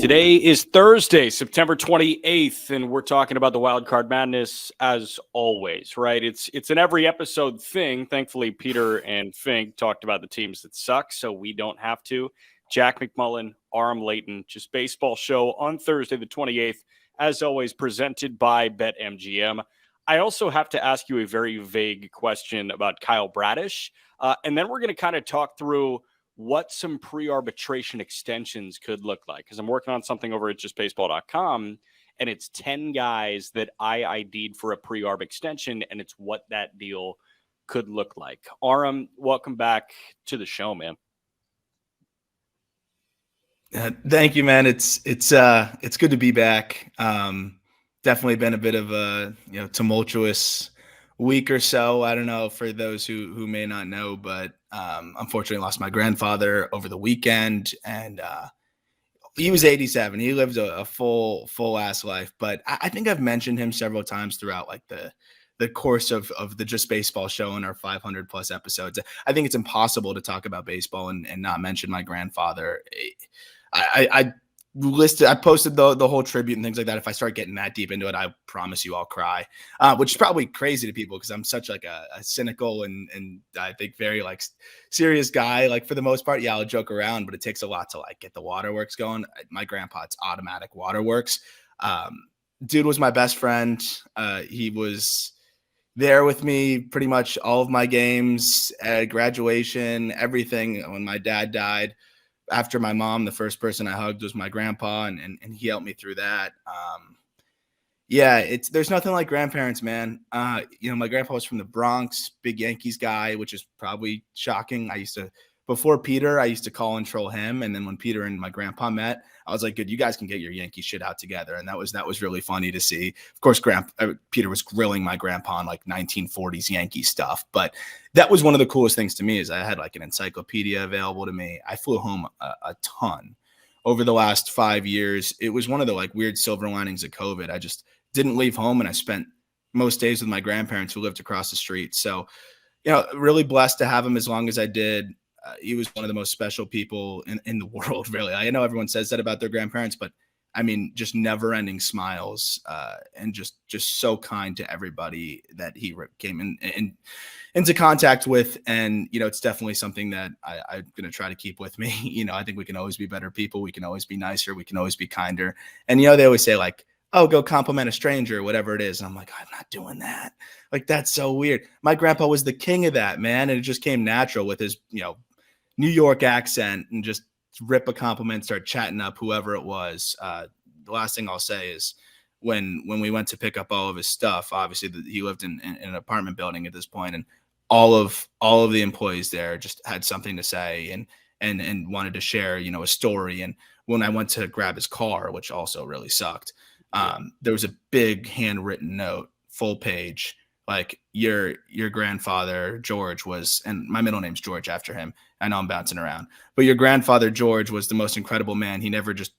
Today is Thursday, September 28th, and we're talking about the Wild Card Madness as always, right? It's an every episode thing. Thankfully, Peter and Fink talked about the teams that suck, so we don't have to. Jack McMullen, Aram, Leighton, just baseball show on Thursday the 28th, as always, presented by BetMGM. I also have to ask you a very vague question about Kyle Bradish, and then we're going to kind of talk through what some pre-arbitration extensions could look like. Because I'm working on something over at justbaseball.com, and it's 10 guys that I ID'd for a pre-arb extension, and it's what that deal could look like. Aram, welcome back to the show, man. Thank you, man. It's good to be back. Definitely been a bit of a tumultuous week or so. I don't know for those who may not know, but unfortunately lost my grandfather over the weekend, and he was 87. He lived a full ass life, but I think I've mentioned him several times throughout like the course of the Just Baseball show and our 500 plus episodes. I think it's impossible to talk about baseball and not mention my grandfather. I posted the whole tribute and things like that. If I start getting that deep into it, I promise you I'll cry, which is probably crazy to people because I'm such like a cynical and I think very like serious guy. Like for the most part, yeah, I'll joke around, but it takes a lot to like get the waterworks going. My grandpa, it's automatic waterworks. Dude was my best friend. He was there with me pretty much all of my games, at graduation, everything. When my dad died, after my mom, the first person I hugged was my grandpa, and he helped me through that. There's nothing like grandparents, man. My grandpa was from the Bronx, big Yankees guy, which is probably shocking. Before Peter, I used to call and troll him. And then when Peter and my grandpa met, I was like, good, you guys can get your Yankee shit out together. And that was really funny to see. Of course, Peter was grilling my grandpa on like 1940s Yankee stuff. But that was one of the coolest things to me is I had like an encyclopedia available to me. I flew home a ton over the last 5 years. It was one of the like weird silver linings of COVID. I just didn't leave home, and I spent most days with my grandparents who lived across the street. So, really blessed to have him as long as I did. He was one of the most special people in the world, really. I know everyone says that about their grandparents, but I mean, just never-ending smiles and just so kind to everybody that he came into contact with. And, it's definitely something that I'm going to try to keep with me. I think we can always be better people. We can always be nicer. We can always be kinder. And, they always say like, oh, go compliment a stranger, whatever it is. And I'm like, I'm not doing that. Like, that's so weird. My grandpa was the king of that, man. And it just came natural with his, New York accent, and just rip a compliment, start chatting up whoever it was. The last thing I'll say is when we went to pick up all of his stuff, obviously he lived in an apartment building at this point, and all of the employees there just had something to say and wanted to share, a story. And when I went to grab his car, which also really sucked, there was a big handwritten note, full page, like your grandfather George was, and my middle name's George after him. I know I'm bouncing around, but your grandfather George was the most incredible man. He never just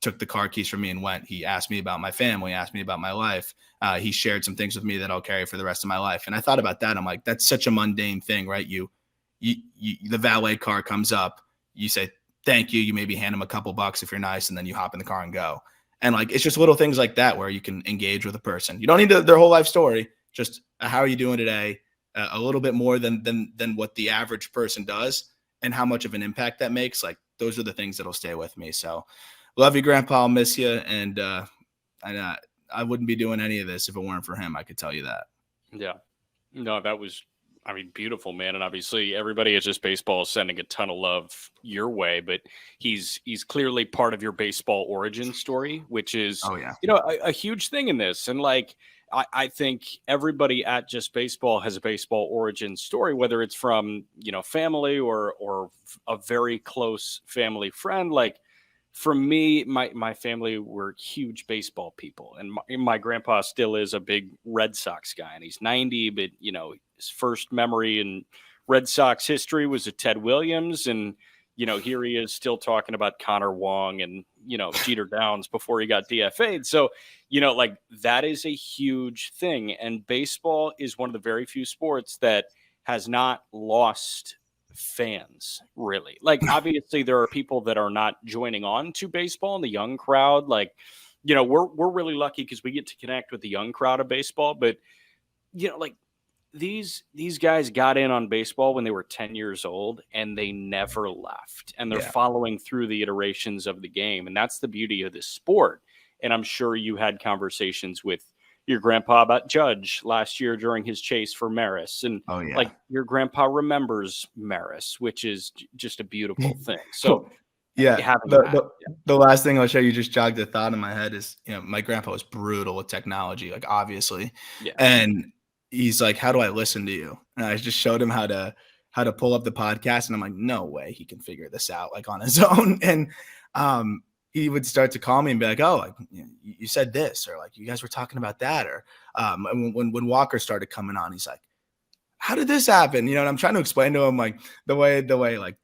took the car keys from me and went. He asked me about my family, asked me about my life. He shared some things with me that I'll carry for the rest of my life. And I thought about that. I'm like, that's such a mundane thing, right? You the valet car comes up, you say thank you, you maybe hand him a couple bucks if you're nice, and then you hop in the car and go. And like, it's just little things like that where you can engage with a person. You don't need their whole life story. Just how are you doing today? A little bit more than what the average person does, and how much of an impact that makes. Like, those are the things that'll stay with me. So love you, Grandpa. I'll miss you. And I wouldn't be doing any of this if it weren't for him. I could tell you that. Yeah. No, that was, beautiful, man. And obviously everybody at Just Baseball is sending a ton of love your way, but he's clearly part of your baseball origin story, which is, a huge thing in this. And like, I think everybody at Just Baseball has a baseball origin story, whether it's from, family or a very close family friend. Like, for me, my family were huge baseball people, and my grandpa still is a big Red Sox guy, and he's 90, but his first memory in Red Sox history was at Ted Williams, and here he is still talking about Connor Wong and Jeter Downs before he got DFA'd. So like, that is a huge thing, and baseball is one of the very few sports that has not lost fans, really. Like, obviously, there are people that are not joining on to baseball in the young crowd. Like, we're really lucky because we get to connect with the young crowd of baseball. But like these guys got in on baseball when they were 10 years old and they never left, and they're following through the iterations of the game, and that's the beauty of this sport. And I'm sure you had conversations with your grandpa about Judge last year during his chase for Maris, and like your grandpa remembers Maris, which is just a beautiful thing. So the last thing I'll show you, just jogged a thought in my head, is my grandpa was brutal with technology, like obviously, and he's like, how do I listen to you? And I just showed him how to pull up the podcast, and I'm like, no way he can figure this out like on his own. And he would start to call me and be like, oh, like, you said this, or like you guys were talking about that, or when Walker started coming on, he's like, how did this happen? And I'm trying to explain to him like the way like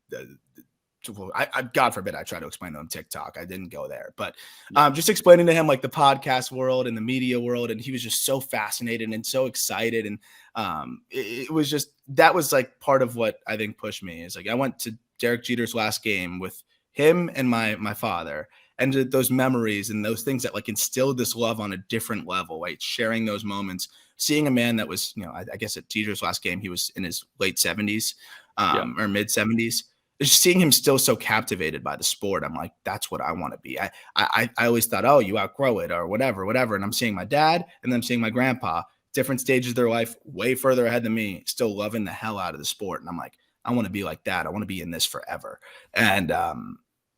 God forbid I try to explain to him TikTok. I didn't go there, but just explaining to him like the podcast world and the media world. And he was just so fascinated and so excited. And it was just, that was like part of what I think pushed me, is like, I went to Derek Jeter's last game with him and my father, and those memories and those things that like instilled this love on a different level, right? Sharing those moments, seeing a man that was, I guess at Jeter's last game, he was in his late 70s or mid 70s. Just seeing him still so captivated by the sport, I'm like, that's what I want to be. I always thought, oh, you outgrow it or whatever. And I'm seeing my dad, and then I'm seeing my grandpa, different stages of their life, way further ahead than me, still loving the hell out of the sport. And I'm like, I want to be like that. I want to be in this forever. And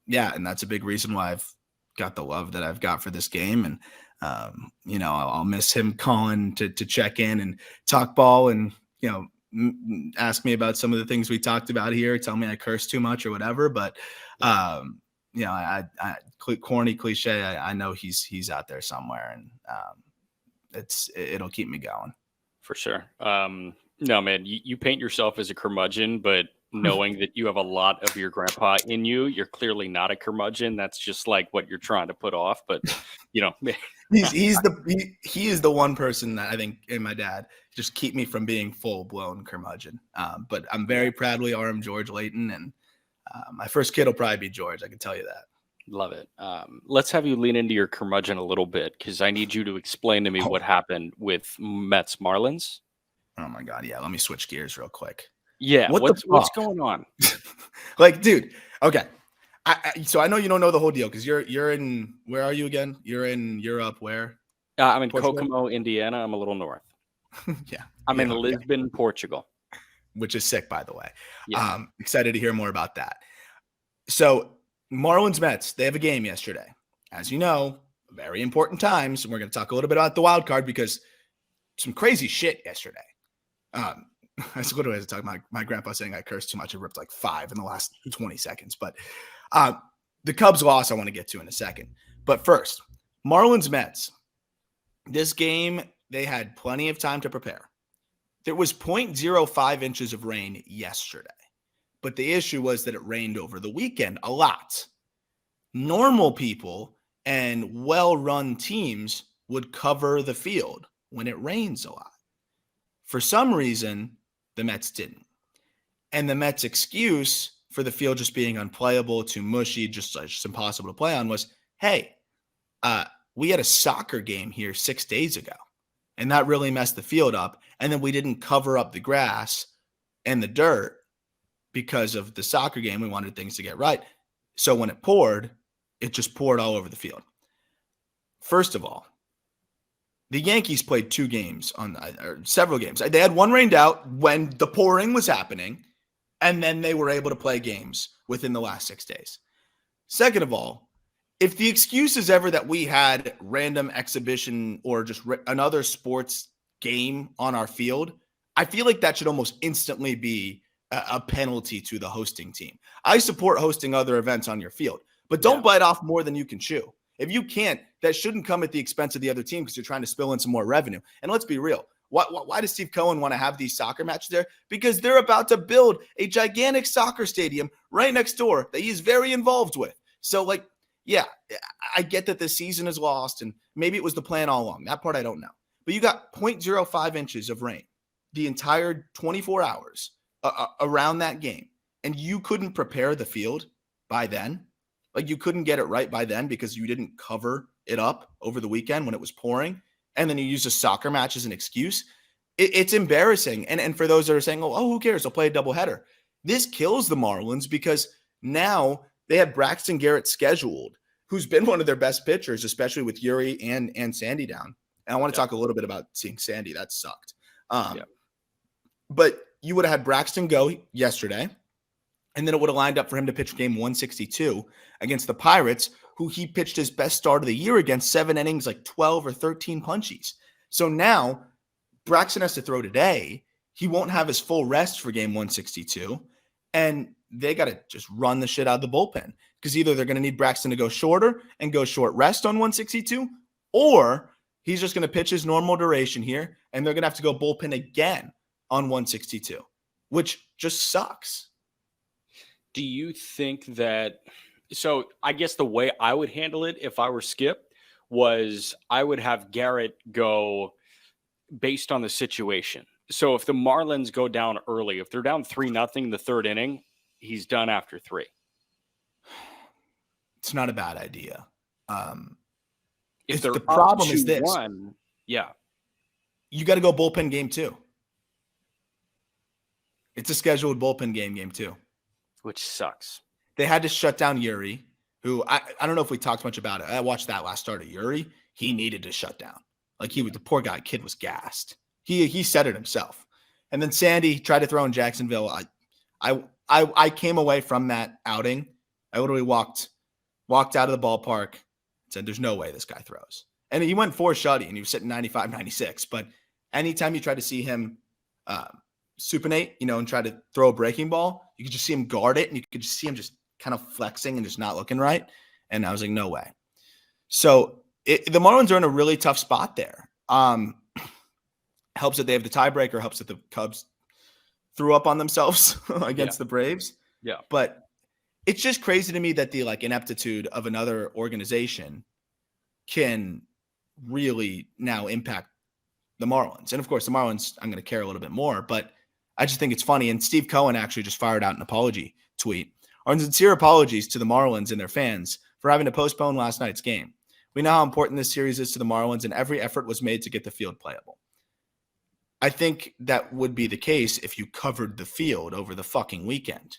and that's a big reason why I've got the love that I've got for this game. And I'll miss him calling to check in and talk ball, and ask me about some of the things we talked about here, tell me I curse too much or whatever. But I corny cliche, I know he's out there somewhere, and it'll keep me going for sure. No, man, you paint yourself as a curmudgeon, but knowing that you have a lot of your grandpa in you, you're clearly not a curmudgeon. That's just like what you're trying to put off. But he is the one person that I think, and my dad, just keep me from being full blown curmudgeon. But I'm very proudly Aram George Leighton, and my first kid will probably be George. I can tell you that. Love it. Let's have you lean into your curmudgeon a little bit, because I need you to explain to me what happened with Mets Marlins. Oh my God. Yeah. Let me switch gears real quick. Yeah. What's going on? Like, dude. Okay. So I know you don't know the whole deal, because you're in, where are you again? You're in Europe. Where? I'm in Kokomo, Indiana. I'm a little north. I'm in Lisbon, Portugal. Which is sick, by the way. Yeah. Excited to hear more about that. So Marlins Mets, they have a game yesterday. As you know, very important times. And we're going to talk a little bit about the wild card, because some crazy shit yesterday. I was literally talking about my grandpa saying I cursed too much. I ripped like 5 in the last 20 seconds. But the Cubs loss I want to get to in a second. But first, Marlins Mets. This game, they had plenty of time to prepare. There was 0.05 inches of rain yesterday. But the issue was that it rained over the weekend a lot. Normal people and well-run teams would cover the field when it rains a lot. For some reason, the Mets didn't. And the Mets' excuse for the field just being unplayable, too mushy, just impossible to play on was, hey, we had a soccer game here 6 days ago, and that really messed the field up. And then we didn't cover up the grass and the dirt because of the soccer game. We wanted things to get right. So when it poured, it just poured all over the field. First of all, the Yankees played 2 games or several games. They had one rained out when the pouring was happening, and then they were able to play games within the last 6 days. Second of all, if the excuse is ever that we had random exhibition or just another sports game on our field, I feel like that should almost instantly be a penalty to the hosting team. I support hosting other events on your field, but don't bite off more than you can chew. If you can't, that shouldn't come at the expense of the other team, because you're trying to spill in some more revenue. And let's be real. Why does Steve Cohen want to have these soccer matches there? Because they're about to build a gigantic soccer stadium right next door that he's very involved with. So, like, yeah, I get that the season is lost, and maybe it was the plan all along. That part I don't know. But you got 0.05 inches of rain the entire 24 hours around that game. and you couldn't prepare the field by then. Like you couldn't get it right by then because you didn't cover it up over the weekend when it was pouring. And then you use a soccer match as an excuse. It's embarrassing. And for those that are saying, oh, who cares? They'll play a doubleheader. This kills the Marlins because now they have Braxton Garrett scheduled, who's been one of their best pitchers, especially with Yuri and Sandy down. And I want to talk a little bit about seeing Sandy. That sucked. But you would have had Braxton go yesterday, and then it would have lined up for him to pitch game 162 against the Pirates, who he pitched his best start of the year against, 7 innings, like 12 or 13 punchies. So now Braxton has to throw today. He won't have his full rest for game 162, and they got to just run the shit out of the bullpen because either they're going to need Braxton to go shorter and go short rest on 162, or he's just going to pitch his normal duration here, and they're going to have to go bullpen again on 162, which just sucks. Do you think that – so I guess the way I would handle it if I were Skip was I would have Garrett go based on the situation. So if the Marlins go down early, if they're down 3-0 the third inning, he's done after 3. It's not a bad idea. If the problem is this. You got to go bullpen game 2. It's a scheduled bullpen game 2. Which sucks. They had to shut down Yuri, who I don't know if we talked much about it. I watched that last start of Yuri. He needed to shut down. Like the poor kid was gassed. He said it himself. And then Sandy tried to throw in Jacksonville. I came away from that outing. I literally walked out of the ballpark and said, there's no way this guy throws. And he went 4 shutty and he was sitting 95, 96. But anytime you try to see him supinate, and try to throw a breaking ball, you could just see him guard it, and you could just see him just kind of flexing and just not looking right. And I was like, no way. So the Marlins are in a really tough spot there. Helps that they have the tiebreaker, helps that the Cubs threw up on themselves against the Braves. Yeah. But it's just crazy to me that the ineptitude of another organization can really now impact the Marlins. And of course, the Marlins, I'm going to care a little bit more, but I just think it's funny. And Steve Cohen actually just fired out an apology tweet. Our sincere apologies to the Marlins and their fans for having to postpone last night's game. We know how important this series is to the Marlins, and every effort was made to get the field playable. I think that would be the case if you covered the field over the fucking weekend.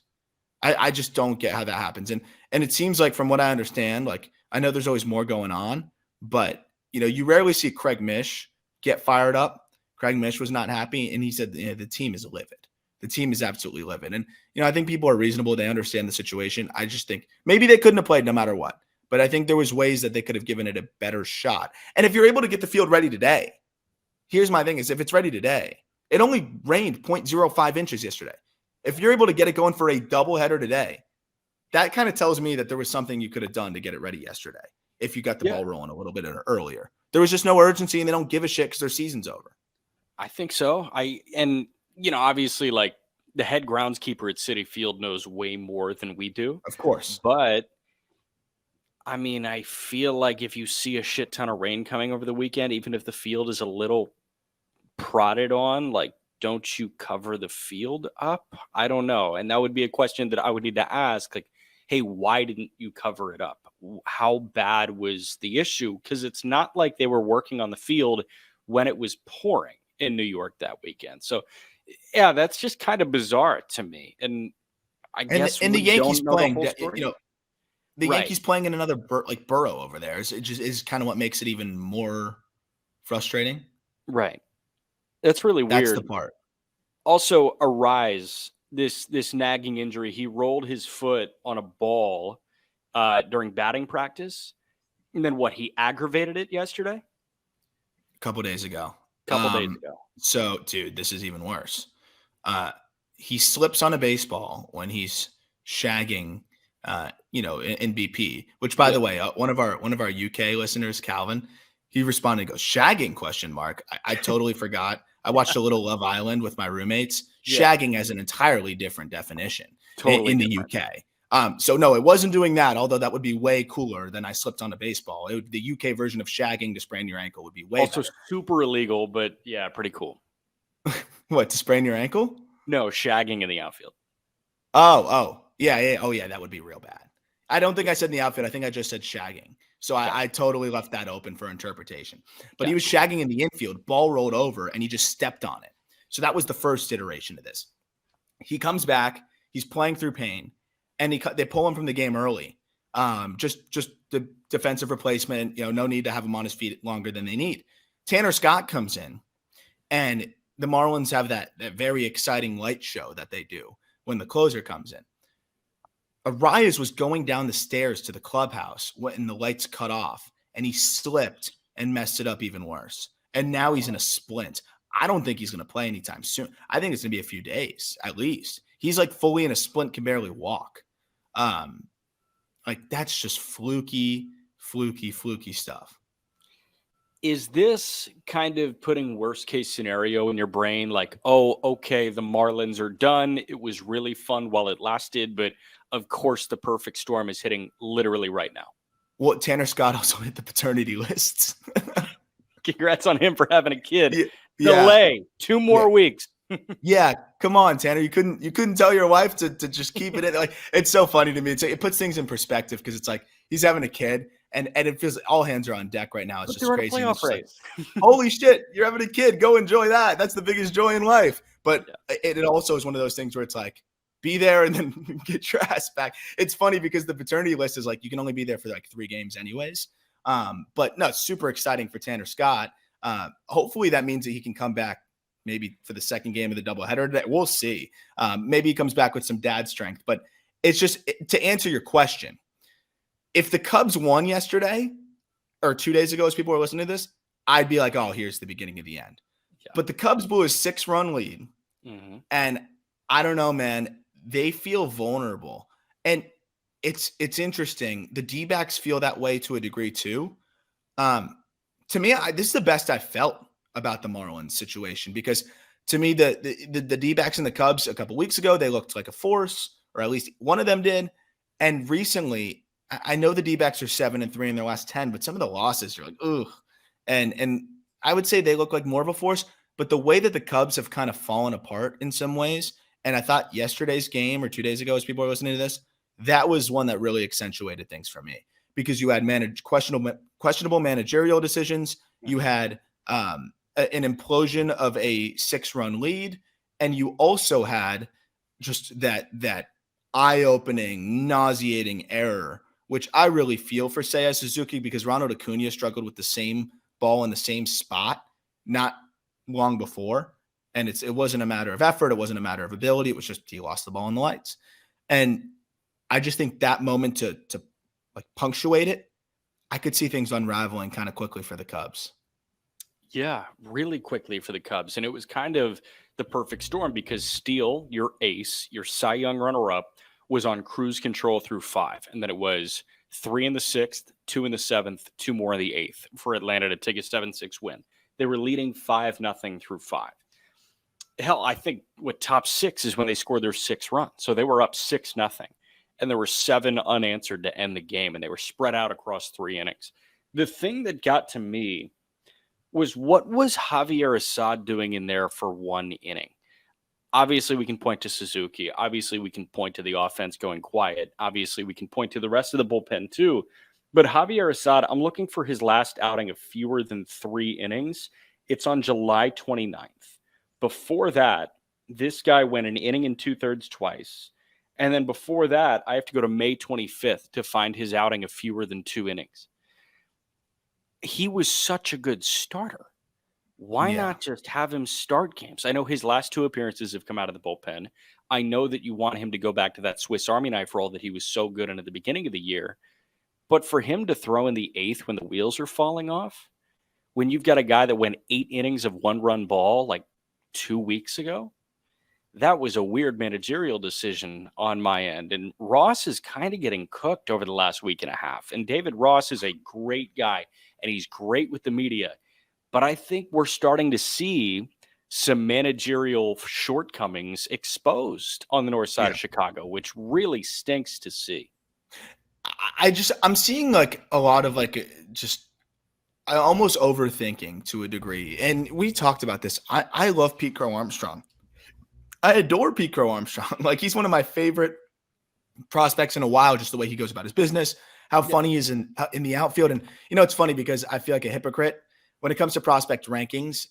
I just don't get how that happens. And it seems like, from what I understand, I know there's always more going on, but you rarely see Craig Mish get fired up. Craig Mish was not happy, and he said the team is livid. The team is absolutely livid. And, I think people are reasonable. They understand the situation. I just think maybe they couldn't have played no matter what. But I think there was ways that they could have given it a better shot. And if you're able to get the field ready today, here's my thing is if it's ready today, it only rained 0.05 inches yesterday. If you're able to get it going for a doubleheader today, that kind of tells me that there was something you could have done to get it ready yesterday if you got the ball rolling a little bit earlier. There was just no urgency, and they don't give a shit because their season's over. I think so. Obviously, the head groundskeeper at Citi Field knows way more than we do. Of course. But I feel like if you see a shit ton of rain coming over the weekend, even if the field is a little prodded on, don't you cover the field up? I don't know. And that would be a question that I would need to ask. Hey, why didn't you cover it up? How bad was the issue? Because it's not like they were working on the field when it was pouring in New York that weekend. So, yeah, that's just kind of bizarre to me. And I guess the Yankees playing, the Yankees playing in another borough over there is kind of what makes it even more frustrating. Right. That's really weird. That's the part. Also, Arise, this nagging injury, he rolled his foot on a ball during batting practice. And then he aggravated it yesterday? A couple days ago. So, dude, this is even worse. He slips on a baseball when he's shagging, in BP, which, by the way, one of our UK listeners, Calvin, he responded and goes, shagging ? I totally forgot. I watched a little Love Island with my roommates. Shagging has an entirely different definition in the UK. So no, it wasn't doing that, although that would be way cooler than I slipped on a baseball. The UK version of shagging to sprain your ankle would be way also better. Super illegal, but yeah, pretty cool. What, to sprain your ankle? No, shagging in the outfield. Yeah. Oh, yeah, that would be real bad. I don't think I said in the outfit. I think I just said shagging. So I totally left that open for interpretation. But he was shagging in the infield, ball rolled over, and he just stepped on it. So that was the first iteration of this. He comes back, he's playing through pain, and they pull him from the game early. Just the defensive replacement, no need to have him on his feet longer than they need. Tanner Scott comes in, and the Marlins have that very exciting light show that they do when the closer comes in. Arias was going down the stairs to the clubhouse when the lights cut off, and he slipped and messed it up even worse. And now he's in a splint. I don't think he's going to play anytime soon. I think it's going to be a few days at least. He's like fully in a splint, can barely walk. Like that's just fluky stuff. Is this kind of putting worst case scenario in your brain? Like, oh, okay, the Marlins are done. It was really fun while it lasted, but of course the perfect storm is hitting literally right now. Well, Tanner Scott also hit the paternity lists. Congrats on him for having a kid. Yeah. Delay 2 more weeks. Yeah, come on, Tanner. You couldn't tell your wife to just keep it in. Like, it's so funny to me. It puts things in perspective because it's like he's having a kid and it feels like all hands are on deck right now. It's just crazy. It's like, holy shit, you're having a kid. Go enjoy that. That's the biggest joy in life. But it also is one of those things where it's like, be there and then get your ass back. It's funny because the paternity list is like you can only be there for like 3 games anyways. But no, it's super exciting for Tanner Scott. Hopefully that means that he can come back maybe for the second game of the doubleheader. We'll see. Maybe he comes back with some dad strength. But it's just to answer your question. If the Cubs won yesterday or 2 days ago, as people are listening to this, I'd be like, oh, here's the beginning of the end. Yeah. But the Cubs blew a 6-run lead. Mm-hmm. And I don't know, man. They feel vulnerable. And it's interesting. The D-backs feel that way to a degree too. To me, this is the best I felt about the Marlins situation because to me, the D-backs and the Cubs a couple weeks ago, they looked like a force, or at least one of them did. And recently, I know the D-backs are 7-3 in their last 10, but some of the losses are like, ugh. And I would say they look like more of a force, but the way that the Cubs have kind of fallen apart in some ways, and I thought yesterday's game or 2 days ago, as people are listening to this, that was one that really accentuated things for me because you had questionable managerial decisions. You had an implosion of a 6-run lead, and you also had just that eye-opening, nauseating error, which I really feel for Seiya Suzuki because Ronald Acuna struggled with the same ball in the same spot not long before. And it wasn't a matter of effort. It wasn't a matter of ability. It was just he lost the ball in the lights. And I just think that moment to like punctuate it, I could see things unraveling kind of quickly for the Cubs. Yeah, really quickly for the Cubs. And it was kind of the perfect storm because Steele, your ace, your Cy Young runner-up, was on cruise control through 5. And then it was 3 in the 6th, 2 in the 7th, 2 more in the 8th for Atlanta to take a 7-6 win. They were leading 5-0 through 5. Hell, I think what top 6 is when they scored their 6th run. So they were up 6-0. And there were 7 unanswered to end the game. And they were spread out across 3 innings. The thing that got to me was what was Javier Assad doing in there for 1 inning? Obviously, we can point to Suzuki. Obviously, we can point to the offense going quiet. Obviously, we can point to the rest of the bullpen too. But Javier Assad, I'm looking for his last outing of fewer than 3 innings. It's on July 29th. Before that, this guy went an inning and 2/3 twice. And then before that, I have to go to May 25th to find his outing of fewer than 2 innings. He was such a good starter. Why not just have him start games? I know his last 2 appearances have come out of the bullpen. I know that you want him to go back to that Swiss Army knife role that he was so good in at the beginning of the year. But for him to throw in the 8th when the wheels are falling off, when you've got a guy that went 8 innings of 1-run ball like 2 weeks ago, that was a weird managerial decision on my end. And Ross is kind of getting cooked over the last week and a half. And David Ross is a great guy, and he's great with the media. But I think we're starting to see some managerial shortcomings exposed on the north side of Chicago, which really stinks to see. I'm seeing like a lot of like just almost overthinking to a degree. And we talked about this. I love Pete Crow Armstrong. I adore Pete Crow Armstrong. Like, he's one of my favorite prospects in a while, just the way he goes about his business, how funny he is in the outfield. And, it's funny because I feel like a hypocrite when it comes to prospect rankings.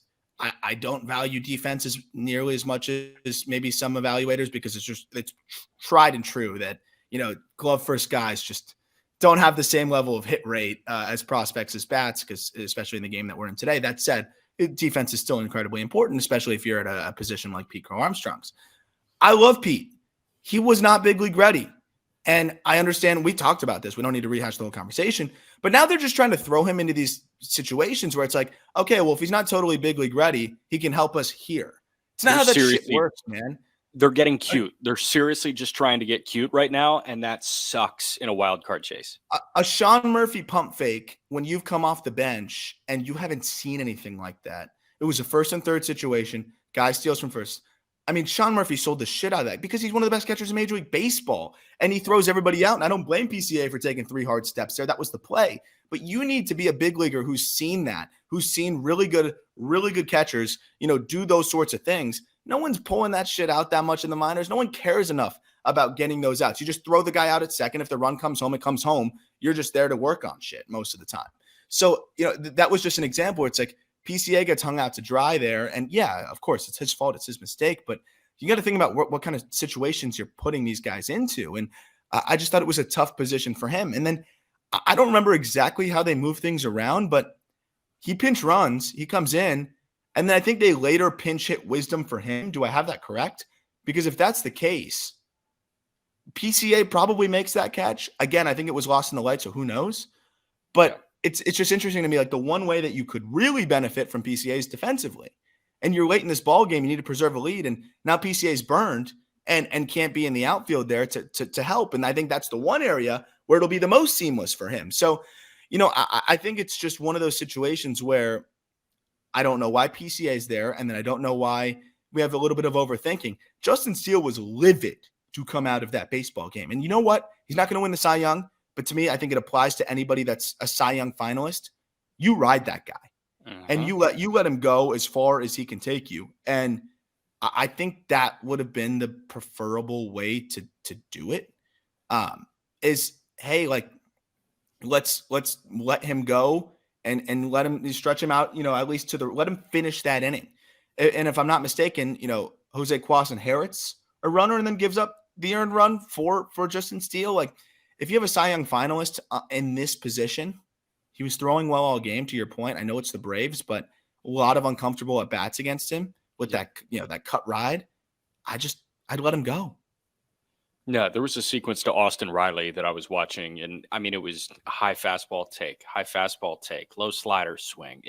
I don't value defenses nearly as much as maybe some evaluators, because it's tried and true that, glove first guys just don't have the same level of hit rate as prospects as bats, because especially in the game that we're in today. That said, defense is still incredibly important, especially if you're at a position like Pete Crow Armstrong's. I love Pete. He was not big league ready. And I understand, we talked about this. We don't need to rehash the whole conversation. But now they're just trying to throw him into these situations where it's like, okay, well, if he's not totally big league ready, he can help us here. It's not how that shit works, man. They're getting cute. They're seriously just trying to get cute right now, and that sucks in a wild card chase. A Sean Murphy pump fake when you've come off the bench and you haven't seen anything like that. It was a first and third situation. Guy steals from first. I mean, Sean Murphy sold the shit out of that because he's one of the best catchers in Major League Baseball, and he throws everybody out. And I don't blame PCA for taking 3 hard steps there. That was the play. But you need to be a big leaguer who's seen that, who's seen really good catchers, do those sorts of things. No one's pulling that shit out that much in the minors. No one cares enough about getting those outs. You just throw the guy out at second. If the run comes home, it comes home. You're just there to work on shit most of the time. So, that was just an example where it's like PCA gets hung out to dry there. And yeah, of course, it's his fault. It's his mistake. But you got to think about what kind of situations you're putting these guys into. And I just thought it was a tough position for him. And then I don't remember exactly how they move things around, but he pinch runs. He comes in. And then I think they later pinch hit Wisdom for him. Do I have that correct? Because if that's the case, PCA probably makes that catch. Again, I think it was lost in the light, so who knows? But it's just interesting to me, like the one way that you could really benefit from PCA is defensively. And you're late in this ball game, you need to preserve a lead, and now PCA is burned and can't be in the outfield there to help. And I think that's the one area where it'll be the most seamless for him. So, I think it's just one of those situations where I don't know why PCA is there, and then I don't know why we have a little bit of overthinking. Justin Steele was livid to come out of that baseball game. And you know what? He's not going to win the Cy Young, but to me, I think it applies to anybody that's a Cy Young finalist. You ride that guy, and you let him go as far as he can take you. And I think that would have been the preferable way to do it. Is, hey, like, let's let him go. And let him stretch him out, at least let him finish that inning. And if I'm not mistaken, Jose Cuas inherits a runner and then gives up the earned run for Justin Steele. Like, if you have a Cy Young finalist in this position, he was throwing well all game, to your point. I know it's the Braves, but a lot of uncomfortable at bats against him with that cut ride. I'd let him go. No, there was a sequence to Austin Riley that I was watching, and I mean, it was high fastball take, low slider swing.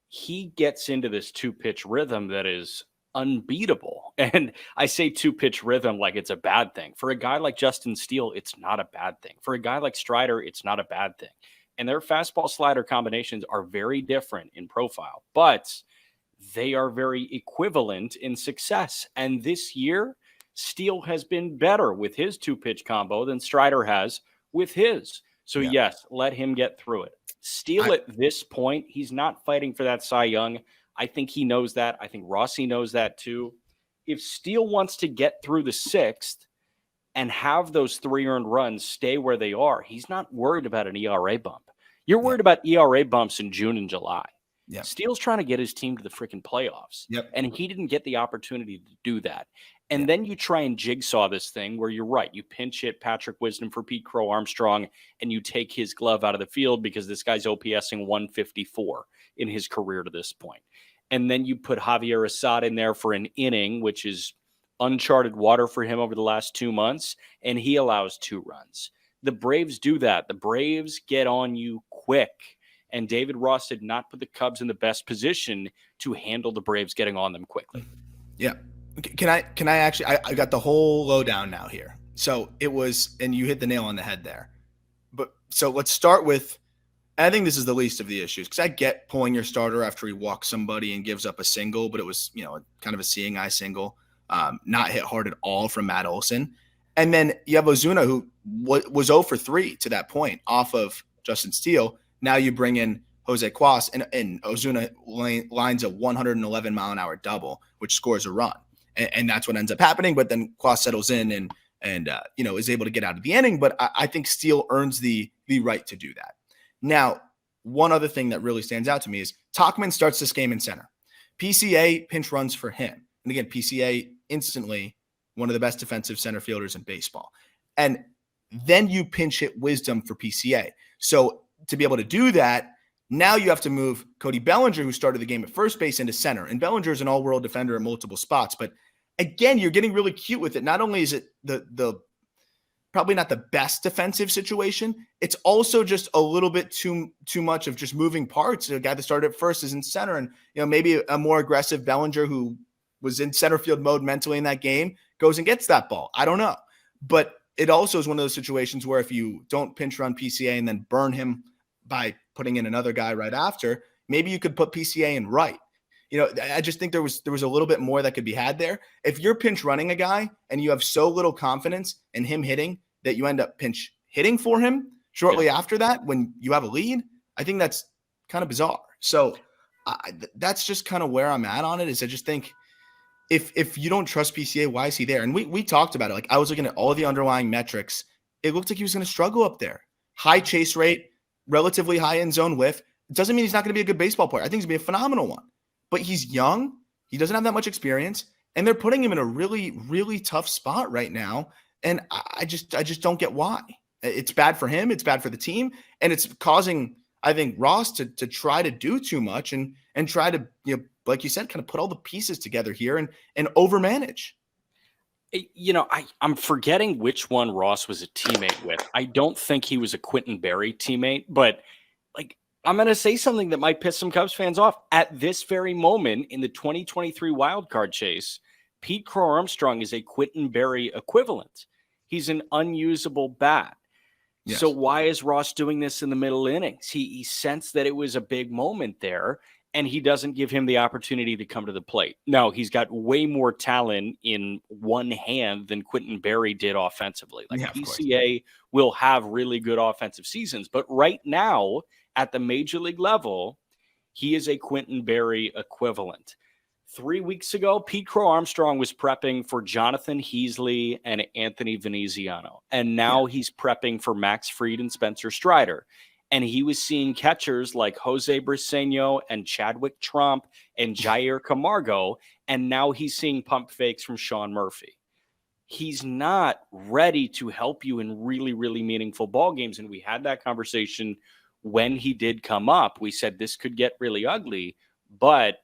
He gets into this 2-pitch rhythm that is unbeatable. And I say 2-pitch rhythm like it's a bad thing. For a guy like Justin Steele, it's not a bad thing. For a guy like Strider, it's not a bad thing. And their fastball slider combinations are very different in profile, but they are very equivalent in success. And this year, Steele has been better with his 2-pitch combo than Strider has with his. So yes, let him get through it. Steele at this point, he's not fighting for that Cy Young. I think he knows that. I think Rossi knows that too. If Steele wants to get through the 6th and have those 3 earned runs stay where they are, he's not worried about an ERA bump. You're worried about ERA bumps in June and July. Yeah. Steele's trying to get his team to the freaking playoffs. Yep. And he didn't get the opportunity to do that. And then you try and jigsaw this thing where you're right. You pinch hit Patrick Wisdom for Pete Crow Armstrong, and you take his glove out of the field because this guy's OPSing 154 in his career to this point. And then you put Javier Assad in there for an inning, which is uncharted water for him over the last 2 months, and he allows 2 runs. The Braves do that. The Braves get on you quick. And David Ross did not put the Cubs in the best position to handle the Braves getting on them quickly. Yeah. Can I actually, I got the whole lowdown now here. So it was, and you hit the nail on the head there. But so let's start with, I think this is the least of the issues, because I get pulling your starter after he walks somebody and gives up a single, but it was, kind of a seeing eye single, not hit hard at all from Matt Olson. And then you have Ozuna, who was 0 for 3 to that point off of Justin Steele. Now you bring in Jose Cuas, and Ozuna lines a 111 mile an hour double, which scores a run. and that's what ends up happening. But then Quas settles in and is able to get out of the inning. But I think Steele earns the right to do that. Now, one other thing that really stands out to me is Tauchman starts this game in center. PCA pinch runs for him. And again, PCA instantly one of the best defensive center fielders in baseball. And then you pinch hit Wisdom for PCA. So to be able to do that, now you have to move Cody Bellinger, who started the game at first base, into center. And Bellinger is an all-world defender at multiple spots. But again, you're getting really cute with it. Not only is it the probably not the best defensive situation, it's also just a little bit too much of just moving parts. The guy that started at first is in center, and maybe a more aggressive Bellinger who was in center field mode mentally in that game goes and gets that ball. I don't know. But it also is one of those situations where if you don't pinch run PCA and then burn him by putting in another guy right after, maybe you could put PCA in right. I just think there was a little bit more that could be had there. If you're pinch running a guy and you have so little confidence in him hitting that you end up pinch hitting for him shortly after that when you have a lead, I think that's kind of bizarre. So that's just kind of where I'm at on it. Is I just think if you don't trust PCA, why is he there? And we talked about it. Like, I was looking at all the underlying metrics. It looked like he was going to struggle up there. High chase rate, relatively high end zone whiff. It doesn't mean he's not going to be a good baseball player. I think he's going to be a phenomenal one. But he's young. He doesn't have that much experience. And they're putting him in a really, really tough spot right now. And I just don't get why. It's bad for him. It's bad for the team. And it's causing, I think, Ross to try to do too much and try to, like you said, kind of put all the pieces together here and overmanage. I'm forgetting which one Ross was a teammate with. I don't think he was a Quentin Berry teammate, but I'm going to say something that might piss some Cubs fans off. At this very moment in the 2023 wildcard chase, Pete Crow Armstrong is a Quentin Berry equivalent. He's an unusable bat. Yes. So why is Ross doing this in the middle innings? He sensed that it was a big moment there, and he doesn't give him the opportunity to come to the plate. No, he's got way more talent in one hand than Quentin Berry did offensively. PCA will have really good offensive seasons, but right now at the major league level, he is a Quentin Berry equivalent. 3 weeks ago, Pete Crow Armstrong was prepping for Jonathan Heasley and Anthony Veneziano. And now he's prepping for Max Fried and Spencer Strider. And he was seeing catchers like Jose Briseño and Chadwick Trump and Jair Camargo. And now he's seeing pump fakes from Sean Murphy. He's not ready to help you in really, really meaningful ball games. And we had that conversation when he did come up. We said this could get really ugly, but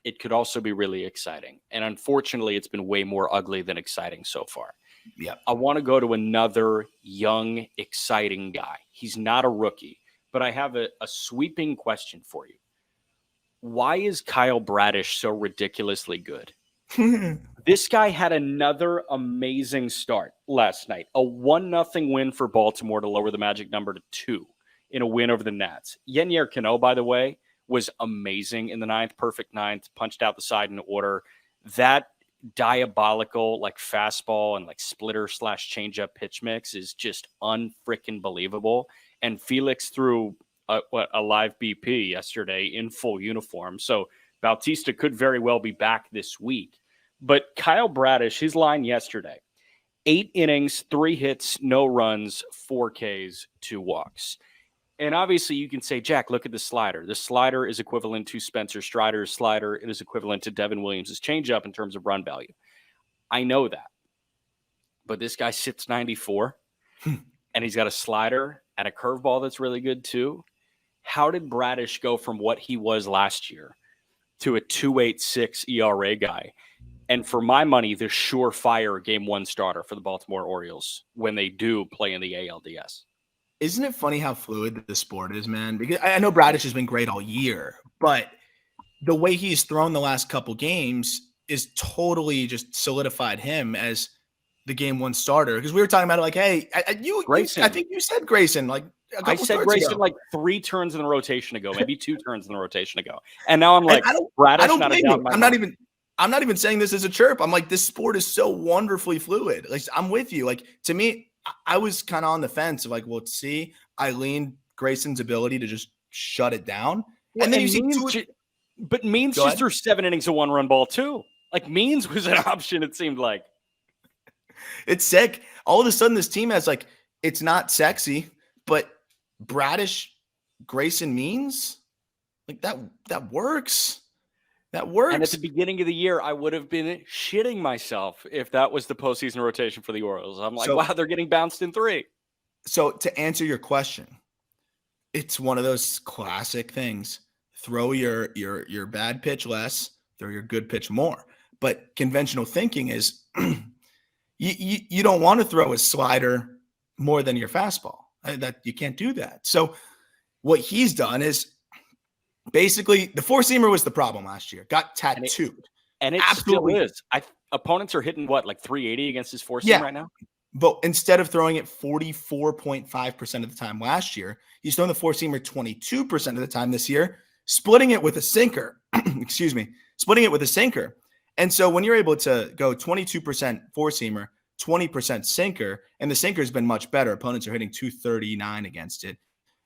it could also be really exciting. And unfortunately, it's been way more ugly than exciting so far. Yeah. I want to go to another young, exciting guy. He's not a rookie, but I have a sweeping question for you. Why is Kyle Bradish so ridiculously good? This guy had another amazing start last night. A 1-0 win for Baltimore to lower the magic number to 2 in a win over the Nats. Yennier Cano, by the way, was amazing in the ninth, perfect ninth, punched out the side in order. That diabolical fastball and splitter / changeup pitch mix is just unfreaking believable. And Felix threw a live BP yesterday in full uniform. So Bautista could very well be back this week. But Kyle Bradish, his line yesterday, 8 innings, 3 hits, no runs, 4 Ks, 2 walks. And obviously you can say, Jack, look at the slider. The slider is equivalent to Spencer Strider's slider. It is equivalent to Devin Williams' changeup in terms of run value. I know that. But this guy sits 94, and he's got a slider and a curveball that's really good too. How did Bradish go from what he was last year to a 2.86 ERA guy? And for my money, the surefire game 1 starter for the Baltimore Orioles when they do play in the ALDS. Isn't it funny how fluid the sport is, man? Because I know Bradish has been great all year, but the way he's thrown the last couple games is totally just solidified him as the game 1 starter. Because we were talking about it hey, I think you said Grayson. I said Grayson 3 turns in the rotation ago, maybe 2 turns in the rotation ago. And now I'm Bradish, I'm not even saying this as a chirp. I'm this sport is so wonderfully fluid. I'm with you. To me, I was kind of on the fence of let's see Eileen Grayson's ability to just shut it down. Well, and then you see but Means just threw 7 innings of 1-run ball too. Like Means was an option, it seemed like. It's sick. All of a sudden, this team has like, it's not sexy, but Bradish, Grayson Means, like that works. That And at works. the beginning of the year, I would have been shitting myself if that was the postseason rotation for the Orioles. I'm like, wow, they're getting bounced in 3. So to answer your question, it's one of those classic things. Throw your bad pitch less, throw your good pitch more. But conventional thinking is you don't want to throw a slider more than your fastball. That you can't do that. So what he's done is basically the four seamer was the problem last year. Got tattooed. And it Absolutely. still is. Opponents are hitting what, like 380 against his four seam Yeah. right now? But instead of throwing it 44.5% of the time last year, he's throwing the four seamer 22% of the time this year, splitting it with a sinker. Excuse me, splitting it with a sinker. And so when you're able to go 22% four seamer, 20% sinker, and the sinker has been much better. Opponents are hitting 239 against it.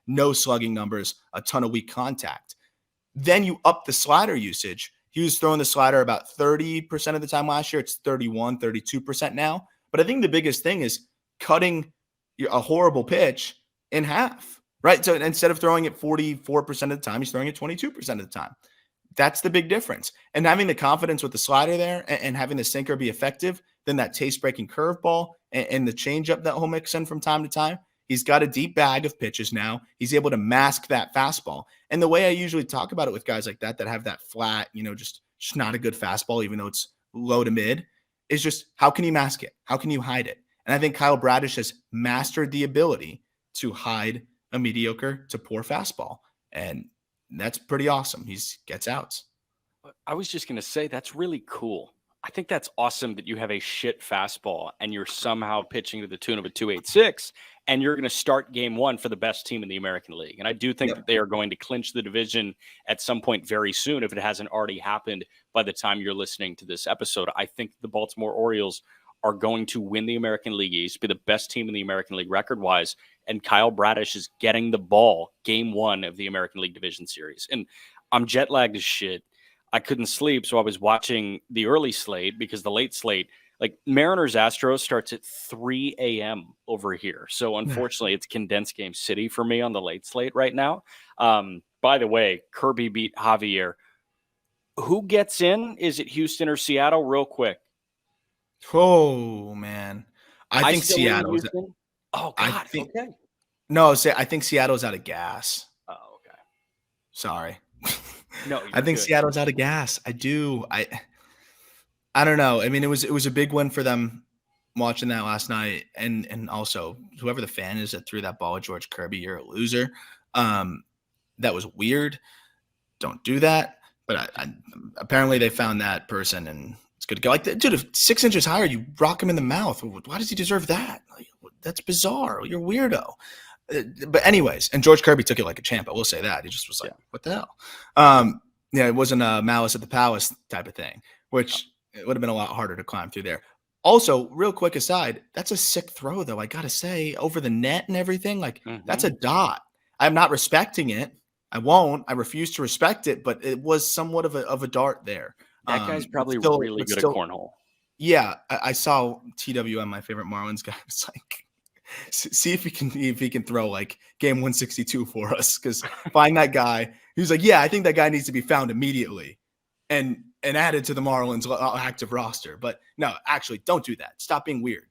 No slugging numbers, a ton of weak contact. Then you up the slider usage. He was throwing the slider about 30% of the time last year. It's 31, 32% now. But I think the biggest thing is cutting a horrible pitch in half, right? So instead of throwing it 44% of the time, he's throwing it 22% of the time. That's the big difference. And having the confidence with the slider there and having the sinker be effective, then that taste-breaking curveball and the changeup that he'll mix in from time to time. He's got a deep bag of pitches now. He's able to mask that fastball. And the way I usually talk about it with guys like that have that flat, just not a good fastball, even though it's low to mid, is just how can you mask it? How can you hide it? And I think Kyle Bradish has mastered the ability to hide a mediocre to poor fastball. And that's pretty awesome. He gets outs. I was just going to say, that's really cool. I think that's awesome that you have a shit fastball and you're somehow pitching to the tune of a 286 and you're going to start game one for the best team in the American League. And I do think that they are going to clinch the division at some point very soon, if it hasn't already happened by the time you're listening to this episode. I think the Baltimore Orioles are going to win the American League East, be the best team in the American League record-wise, and Kyle Bradish is getting the ball game one of the American League Division Series. And I'm jet lagged as shit. I couldn't sleep, so I was watching the early slate because the late slate, like Mariners Astros, starts at 3 a.m. over here. So unfortunately, it's condensed game city for me on the late slate right now. By the way, Kirby beat Javier. Who gets in? Is it Houston or Seattle? Real quick. Oh, man. I think Seattle. Oh, God. Okay. No, I think Seattle's out of gas. Oh, okay. Sorry. No, I think Seattle's out of gas. I do. I don't know. I mean, it was a big win for them watching that last night. And also whoever the fan is that threw that ball at George Kirby, you're a loser. That was weird. Don't do that. But apparently they found that person and it's good to go. Like, dude, if 6 inches higher, you rock him in the mouth. Why does he deserve that? Like, that's bizarre. You're a weirdo. But anyways, and George Kirby took it like a champ. I will say that. He just was like, what the hell? It wasn't a Malice at the Palace type of thing, which it would have been a lot harder to climb through there. Also, real quick aside, that's a sick throw, though. I got to say, over the net and everything, that's a dot. I'm not respecting it. I won't. I refuse to respect it, but it was somewhat of a dart there. That guy's probably really good at cornhole. Yeah, I saw TWM, my favorite Marlins guy. It's like, see if he can throw like game 162 for us, because find that guy. He was like, yeah, I think that guy needs to be found immediately and added to the Marlins active roster. But no, actually, don't do that. Stop being weird.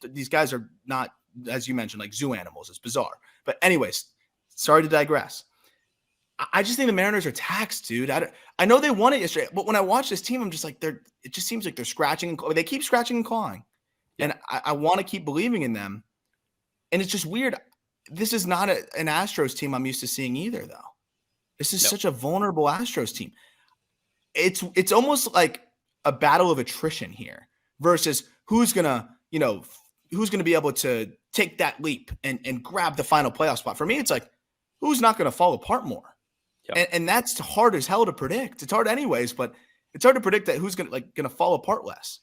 These guys are not, as you mentioned, like zoo animals. It's bizarre. But anyways, sorry to digress. I just think the Mariners are taxed, dude. I know they won it yesterday, but when I watch this team, I'm just like, it just seems like they're scratching and they keep scratching and clawing. And I want to keep believing in them. And it's just weird. This is not an Astros team I'm used to seeing either, though. This is such a vulnerable Astros team. It's almost like a battle of attrition here versus who's gonna be able to take that leap and grab the final playoff spot. For me, it's like, who's not gonna fall apart more? Yep. And that's hard as hell to predict. It's hard anyways, but it's hard to predict that who's gonna fall apart less.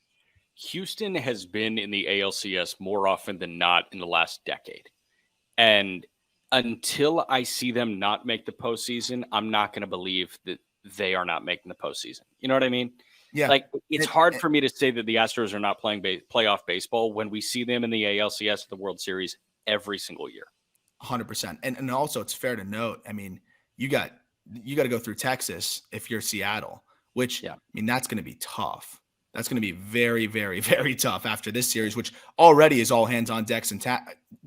Houston has been in the ALCS more often than not in the last decade. And until I see them not make the postseason, I'm not going to believe that they are not making the postseason. You know what I mean? Yeah. Like, it's hard for me to say that the Astros are not playing playoff baseball when we see them in the ALCS of the World Series every single year. 100%. And also it's fair to note, I mean, you got to go through Texas if you're Seattle, which I mean, that's going to be tough. That's going to be very, very, very tough after this series, which already is all hands on decks and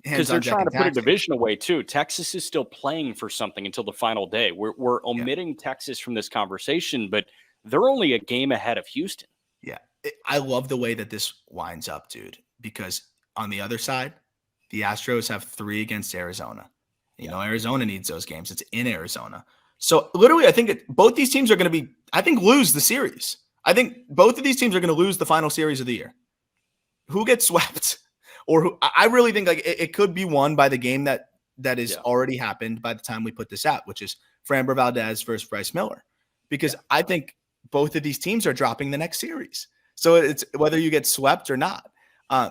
because they're trying to put a division away too. Texas is still playing for something until the final day. We're omitting Texas from this conversation, but they're only a game ahead of Houston. Yeah. I love the way that this winds up, dude, because on the other side, the Astros have 3 against Arizona. You know, Arizona needs those games. It's in Arizona. So literally, I think both these teams are going to lose the series. I think both of these teams are going to lose the final series of the year. Who gets swept? Or who? I really think like it could be won by the game that is already happened by the time we put this out, which is Framber Valdez versus Bryce Miller. Because I think both of these teams are dropping the next series. So it's whether you get swept or not.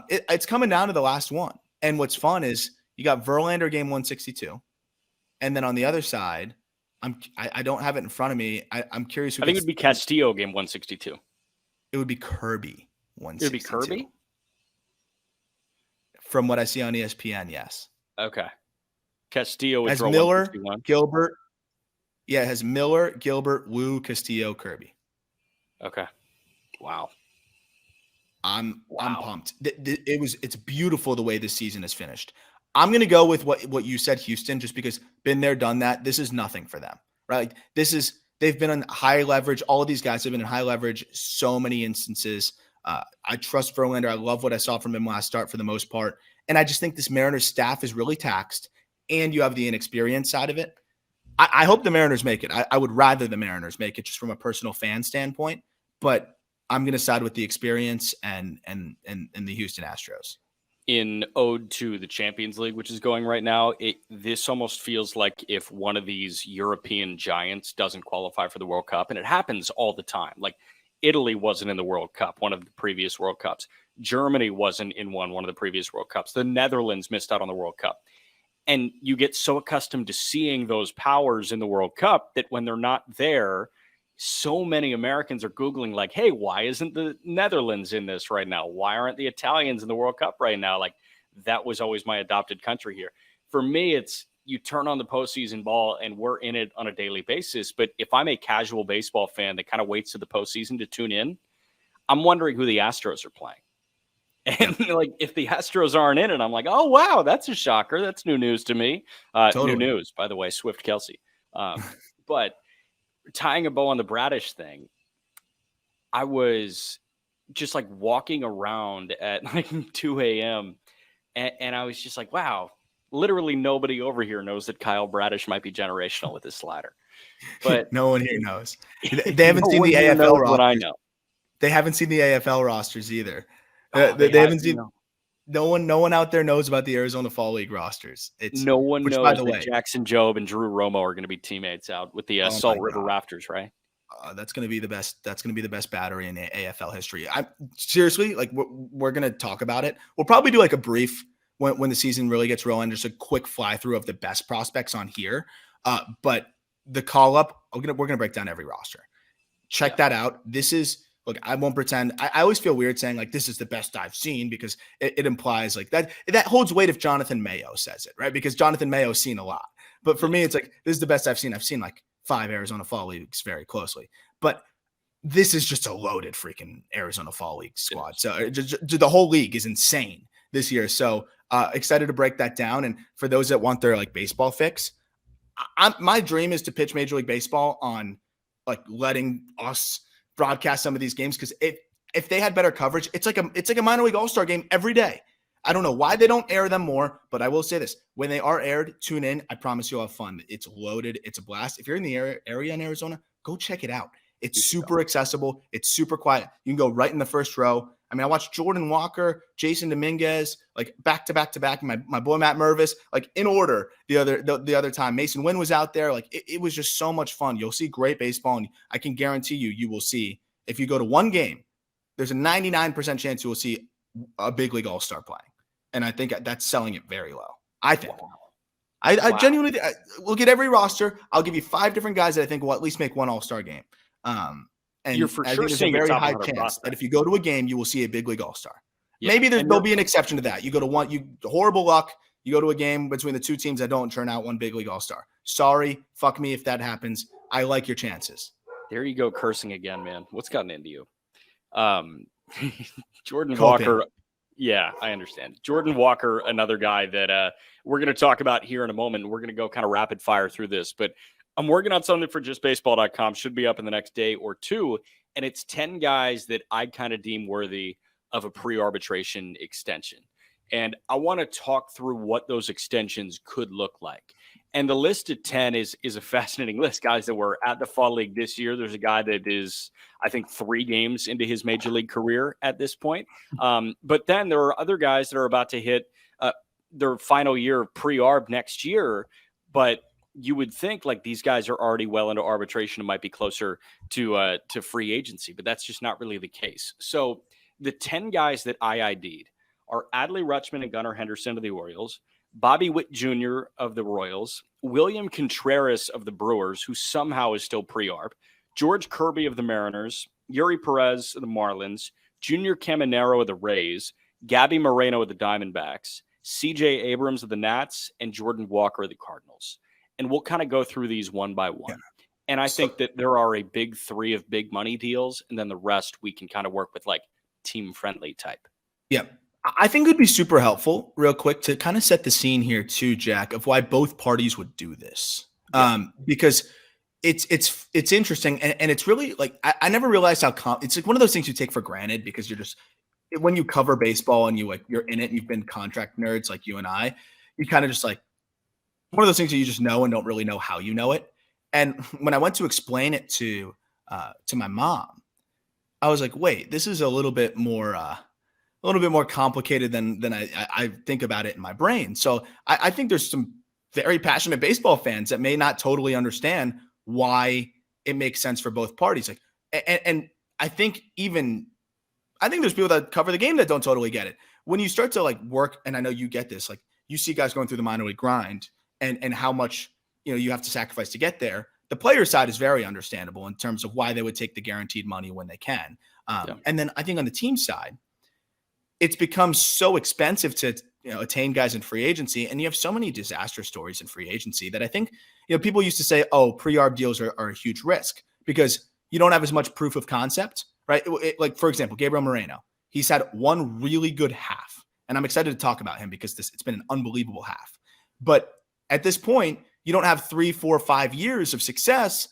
It's coming down to the last one. And what's fun is you got Verlander game 162. And then on the other side, I don't have it in front of me. I'm curious. I think it would be Castillo game 162. It would be Kirby 162. It would be Kirby? From what I see on ESPN, yes. Okay. Castillo would has throw Miller, 161. Gilbert. Yeah, it has Miller, Gilbert, Wu, Castillo, Kirby. Okay. Wow. I'm pumped. It's beautiful the way this season is finished. I'm going to go with what you said, Houston, just because been there, done that. This is nothing for them, right? Like they've been on high leverage. All of these guys have been in high leverage so many instances. I trust Verlander. I love what I saw from him last start for the most part. And I just think this Mariners staff is really taxed, and you have the inexperience side of it. I hope the Mariners make it. I would rather the Mariners make it just from a personal fan standpoint, but I'm going to side with the experience and the Houston Astros. In ode to the Champions League, which is going right now, this almost feels like if one of these European giants doesn't qualify for the World Cup, and it happens all the time. Like Italy wasn't in the World Cup, one of the previous World Cups. Germany wasn't in one of the previous World Cups. The Netherlands missed out on the World Cup. And you get so accustomed to seeing those powers in the World Cup that when they're not there, so many Americans are Googling like, hey, why isn't the Netherlands in this right now? Why aren't the Italians in the World Cup right now? Like, that was always my adopted country here. For me, it's you turn on the postseason ball and we're in it on a daily basis. But if I'm a casual baseball fan that kind of waits to the postseason to tune in, I'm wondering who the Astros are playing. And like, if the Astros aren't in it, I'm like, oh, wow, that's a shocker. That's new news to me. Totally. New news, by the way, Swift Kelsey. But tying a bow on the Bradish thing, I was just like walking around at like 2 a.m. And I was just like, wow, literally nobody over here knows that Kyle Bradish might be generational with his slider. But no one here knows. They haven't seen the AFL rosters. What I know. They haven't seen the AFL rosters either. They haven't seen. No one out there knows about the Arizona Fall League rosters. No one knows that Jackson Jobe and Drew Romo are going to be teammates out with the Salt River Rafters, right? That's going to be the best. That's going to be the best battery in AFL history. I'm seriously like we're going to talk about it. We'll probably do like a brief when the season really gets rolling. Just a quick fly through of the best prospects on here. But the call up, we're going to break down every roster. Check that out. This is. Look, I won't pretend. I always feel weird saying like this is the best I've seen because it implies like that holds weight if Jonathan Mayo says it, right? Because Jonathan Mayo's seen a lot. But for me, it's like this is the best I've seen. I've seen like 5 Arizona Fall Leagues very closely. But this is just a loaded freaking Arizona Fall League squad. So the whole league is insane this year. So excited to break that down. And for those that want their like baseball fix, my dream is to pitch Major League Baseball on like letting us broadcast some of these games because if they had better coverage, it's like a minor league all-star game every day. I don't know why they don't air them more, but I will say this: when they are aired, tune in. I promise you'll have fun. It's loaded. It's a blast. If you're in the area in Arizona, go check it out. It's super accessible. It's super quiet. You can go right in the first row. I mean, I watched Jordan Walker, Jason Dominguez, like back to back to back. My boy Matt Mervis, like in order. The other time, Mason Wynn was out there. Like it was just so much fun. You'll see great baseball, and I can guarantee you will see if you go to one game, there's a 99% chance you will see a big league all-star playing, and I think that's selling it very low. I think. Wow. I genuinely look at every roster. I'll give you 5 different guys that I think will at least make one all-star game. You're And for I sure think there's a seeing a very top high 100 chance that prospect. if you go to a game, you will see a big league all-star. Yeah. Maybe And there'll be an exception to that. You go to horrible luck. You go to a game between the two teams that don't turn out one big league all-star. Sorry, fuck me if that happens. I like your chances. there you go, cursing again, man. What's gotten into you? Um, Jordan Coping. Walker. Yeah, I understand. Jordan Walker, another guy that we're going to talk about here in a moment. We're going to go kind of rapid fire through this, but I'm working on something for justbaseball.com. Should be up in the next day or two. And it's 10 guys that I kind of deem worthy of a pre-arbitration extension. And I want to talk through what those extensions could look like. And the list of 10 is a fascinating list. Guys that were at the Fall League this year. There's a guy that is, I think, 3 games into his major league career at this point. But then there are other guys that are about to hit their final year of pre-arb next year. But you would think like these guys are already well into arbitration and might be closer to free agency. But that's just not really the case. So the 10 guys that I ID'd are Adley Rutschman and Gunnar Henderson of the Orioles, Bobby Witt Jr. of the Royals, William Contreras of the Brewers, who somehow is still pre-arb, George Kirby of the Mariners, Yuri Perez of the Marlins, Junior Caminero of the Rays, Gabby Moreno of the Diamondbacks, CJ Abrams of the Nats, and Jordan Walker of the Cardinals. And we'll kind of go through these one by one. Yeah. And I think that there are a big 3 of big money deals, and then the rest we can kind of work with like team-friendly type. Yeah. I think it would be super helpful, real quick, to kind of set the scene here too, Jack, of why both parties would do this. Yeah. Because it's interesting, and it's really like I never realized how it's like one of those things you take for granted because you're just when you cover baseball and you're in it and you've been contract nerds like you and I, you kind of just like one of those things that you just know and don't really know how you know it. And when I went to explain it to my mom, I was like, wait, this is a little bit more complicated than I think about it in my brain. So I think there's some very passionate baseball fans that may not totally understand why it makes sense for both parties. Like, and I think there's people that cover the game that don't totally get it. When you start to like work, and I know you get this, like you see guys going through the minor league grind and how much, you have to sacrifice to get there. The player side is very understandable in terms of why they would take the guaranteed money when they can. And then I think on the team side, it's become so expensive to attain guys in free agency, and you have so many disaster stories in free agency that I think people used to say, "Oh, pre-arb deals are a huge risk because you don't have as much proof of concept." Right? Like for example, Gabriel Moreno, he's had one really good half, and I'm excited to talk about him because it's been an unbelievable half. But at this point, you don't have 3, 4, 5 years of success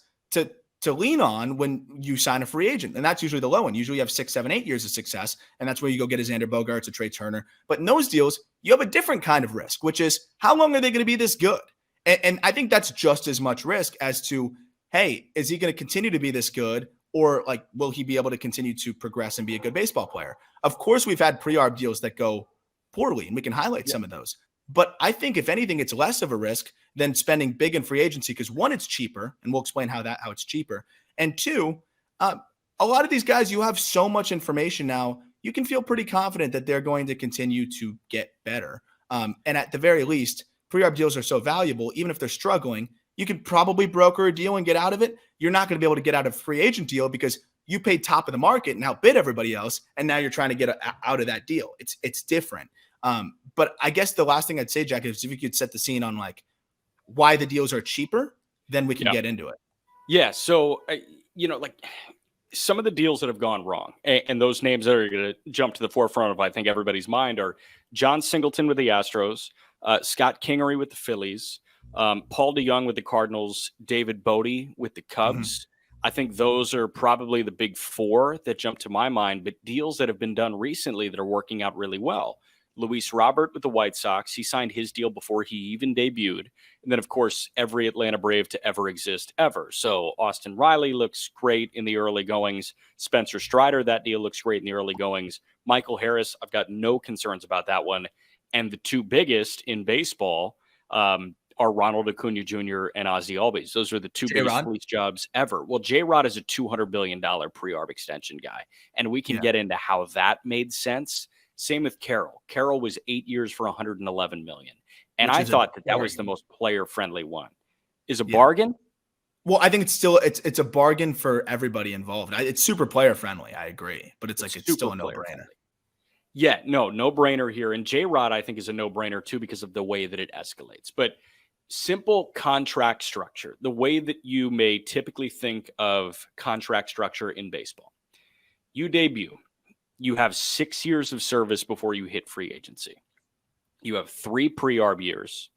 to lean on when you sign a free agent. And that's usually the low end. Usually you have 6, 7, 8 years of success. And that's where you go get a Xander Bogaerts, a Trey Turner. But in those deals, you have a different kind of risk, which is how long are they going to be this good? And I think that's just as much risk as to, hey, is he going to continue to be this good? Or like, will he be able to continue to progress and be a good baseball player? Of course, we've had pre-arb deals that go poorly, and we can highlight some of those. But I think if anything, it's less of a risk than spending big in free agency because 1, it's cheaper, and we'll explain how it's cheaper. And 2, a lot of these guys, you have so much information now, you can feel pretty confident that they're going to continue to get better. And at the very least, pre-arb deals are so valuable, even if they're struggling, you could probably broker a deal and get out of it. You're not going to be able to get out of a free agent deal because you paid top of the market and outbid everybody else, and now you're trying to get out of that deal. It's different. But I guess the last thing I'd say, Jack, is if you could set the scene on like why the deals are cheaper, then we can get into it. Yeah. So, like some of the deals that have gone wrong and those names that are going to jump to the forefront of, I think, everybody's mind are John Singleton with the Astros, Scott Kingery with the Phillies, Paul DeYoung with the Cardinals, David Bodie with the Cubs. Mm-hmm. I think those are probably the big 4 that jump to my mind, but deals that have been done recently that are working out really well. Luis Robert with the White Sox. He signed his deal before he even debuted. And then, of course, every Atlanta Brave to ever exist ever. So Austin Riley looks great in the early goings. Spencer Strider, that deal looks great in the early goings. Michael Harris, I've got no concerns about that one. And the 2 biggest in baseball are Ronald Acuna Jr. and Ozzie Albies. Those are the 2 biggest police jobs ever. Well, J-Rod is a $200 billion pre-arb extension guy. And we can get into how that made sense. Same with Carroll. Carroll was 8 years for $111 million. And I thought that was the most player-friendly one. Is a bargain? Well, I think it's a bargain for everybody involved. It's super player friendly. I agree, but it's Super still a no player brainer. friendly. Yeah, no brainer here. And J-Rod, I think, is a no brainer too because of the way that it escalates. But simple contract structure, the way that you may typically think of contract structure in baseball. You debut, you have 6 years of service before you hit free agency. You have 3 pre-arb years,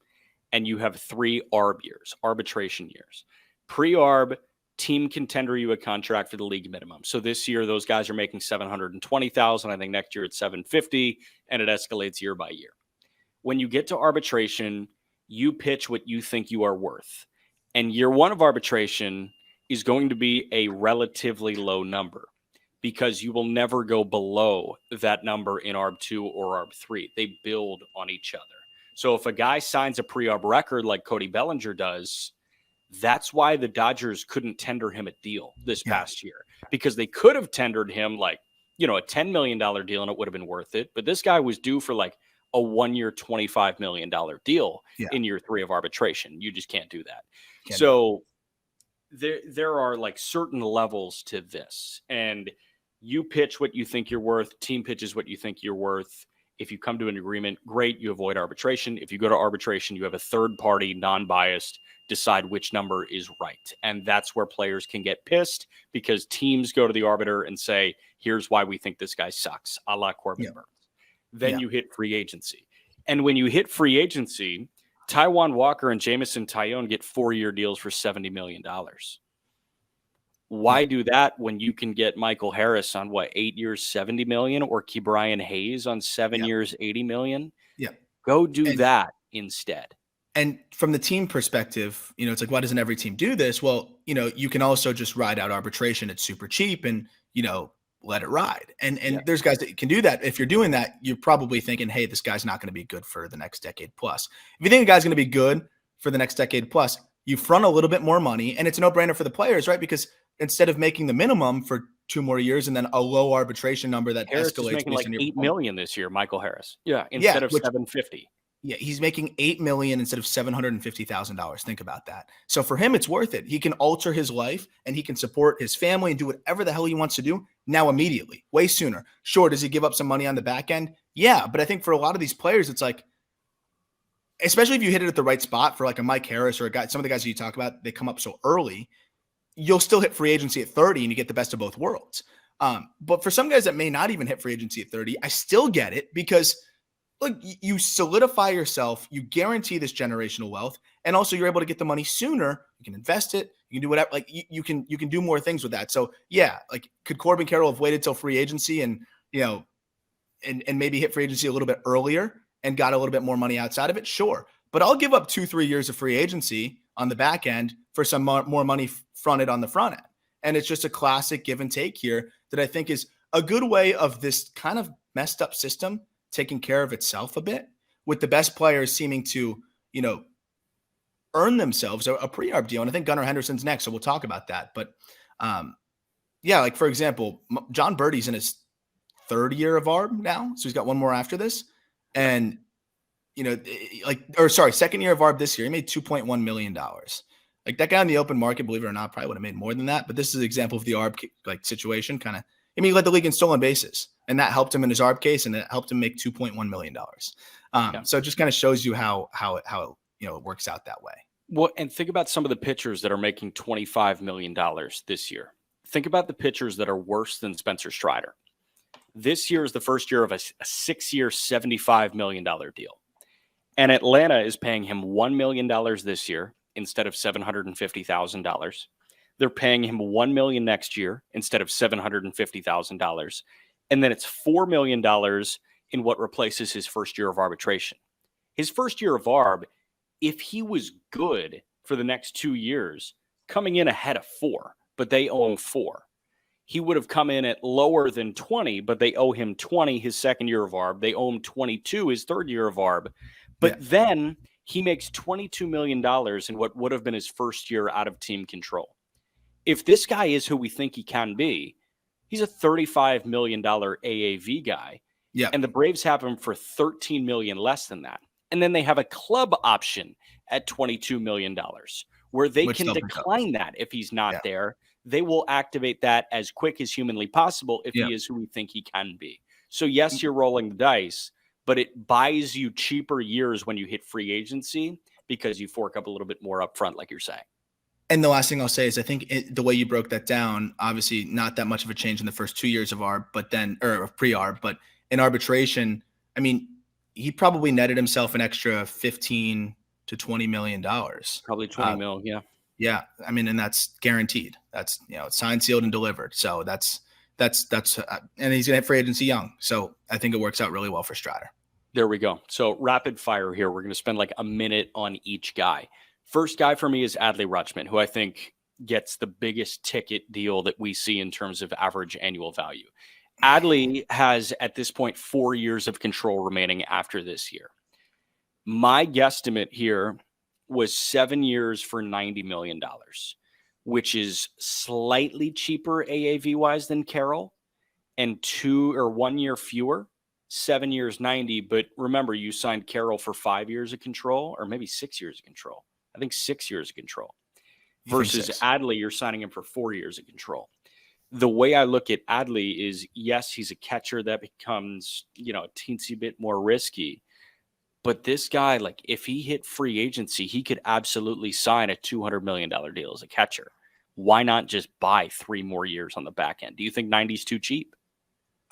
and you have 3 arb years, arbitration years. Pre-arb, team can tender you a contract for the league minimum. So this year, those guys are making $720,000. I think next year it's $750,000, and it escalates year by year. When you get to arbitration, you pitch what you think you are worth. And year 1 of arbitration is going to be a relatively low number because you will never go below that number in ARB 2 or ARB 3. They build on each other. So if a guy signs a pre-ARB record like Cody Bellinger does, that's why the Dodgers couldn't tender him a deal this past year, because they could have tendered him like, a $10 million deal and it would have been worth it. But this guy was due for like a 1-year, $25 million deal in year 3 of arbitration. You just can't do that. There are like certain levels to this, and you pitch what you think you're worth. Team pitches what you think you're worth. If you come to an agreement, great, you avoid arbitration. If you go to arbitration, you have a third party, non-biased, decide which number is right. And that's where players can get pissed because teams go to the arbiter and say, here's why we think this guy sucks, a la Corbin Burns. Then you hit free agency. And when you hit free agency, Taijuan Walker and Jameson Taillon get 4-year deals for $70 million. Why do that when you can get Michael Harris on 8 years, $70 million, or Ke'Bryan Hayes on 7 years, $80 million? Go do that instead. And from the team perspective, it's like, why doesn't every team do this? Well, you can also just ride out arbitration. It's super cheap and, let it ride. And there's guys that can do that. If you're doing that, you're probably thinking, hey, this guy's not going to be good for the next decade plus. If you think a guy's going to be good for the next decade plus, you front a little bit more money, and it's a no-brainer for the players, right? Because instead of making the minimum for 2 more years and then a low arbitration number that Harris escalates, is making like $8 million this year, Michael Harris. Instead of $750,000. Yeah, he's making $8 million instead of $750,000. Think about that. So for him, it's worth it. He can alter his life and he can support his family and do whatever the hell he wants to do now immediately, way sooner. Sure, does he give up some money on the back end? Yeah, but I think for a lot of these players, it's like, especially if you hit it at the right spot for like a Mike Harris or a guy, some of the guys that you talk about, they come up so early, you'll still hit free agency at 30 and you get the best of both worlds. But for some guys that may not even hit free agency at 30, I still get it because look, you solidify yourself, you guarantee this generational wealth, and also you're able to get the money sooner. You can invest it, you can do whatever, like you can do more things with that. So yeah, like could Corbin Carroll have waited till free agency and and maybe hit free agency a little bit earlier and got a little bit more money outside of it? Sure. But I'll give up 2-3 years of free agency on the back end for some more money fronted on the front end. And it's just a classic give and take here that I think is a good way of this kind of messed up system taking care of itself a bit, with the best players seeming to, earn themselves a pre-arb deal. And I think Gunnar Henderson's next, so we'll talk about that. But like for example, John Birdie's in his 3rd year of arb now, so he's got 1 more after this. And second year of arb this year, he made $2.1 million. Like that guy on the open market, believe it or not, probably would have made more than that. But this is an example of the arb situation kind of. He led the league in stolen bases, and that helped him in his ARB case, and it helped him make $2.1 million. So it just kind of shows you how it works out that way. Well, and think about some of the pitchers that are making $25 million this year. Think about the pitchers that are worse than Spencer Strider. This year is the first year of a 6-year, $75 million deal. And Atlanta is paying him $1 million this year instead of $750,000. They're paying him $1 million next year instead of $750,000. And then it's $4 million in what replaces his first year of arbitration. His first year of ARB, if he was good for the next 2 years, coming in ahead of 4, but they owe him 4. He would have come in at lower than 20, but they owe him 20 his second year of ARB. They owe him 22 his 3rd year of ARB. But then he makes $22 million in what would have been his first year out of team control. If this guy is who we think he can be, he's a $35 million AAV guy. Yeah. And the Braves have him for $13 million less than that. And then they have a club option at $22 million, where they Which can they'll pick up. decline that if he's not Yeah. there. They will activate that as quick as humanly possible if Yeah. he is who we think he can be. So yes, you're rolling the dice, but it buys you cheaper years when you hit free agency because you fork up a little bit more upfront, like you're saying. And the last thing I'll say is I think the way you broke that down, obviously not that much of a change in the first 2 years of ARB, or of pre-ARB, but in arbitration, I mean, he probably netted himself an extra 15 to $20 million. Probably 20 mil. Yeah. Yeah. I mean, and that's guaranteed. That's, it's signed, sealed, and delivered. So that's, and he's going to hit free agency young. So I think it works out really well for Strider. There we go. So rapid fire here. We're going to spend like a minute on each guy. First guy for me is Adley Rutschman, who I think gets the biggest ticket deal that we see in terms of average annual value. Adley has, at this point, 4 years of control remaining after this year. My guesstimate here was 7 years for $90 million, which is slightly cheaper AAV-wise than Carroll, and 1 year fewer. 7 years, 90. But remember, you signed Carroll for 5 years of control, or maybe 6 years of control. I think 6 years of control. Versus Adley, you're signing him for 4 years of control. The way I look at Adley is, yes, he's a catcher that becomes, a teensy bit more risky. But this guy, like, if he hit free agency, he could absolutely sign a $200 million deal as a catcher. Why not just buy 3 more years on the back end? Do you think 90 is too cheap?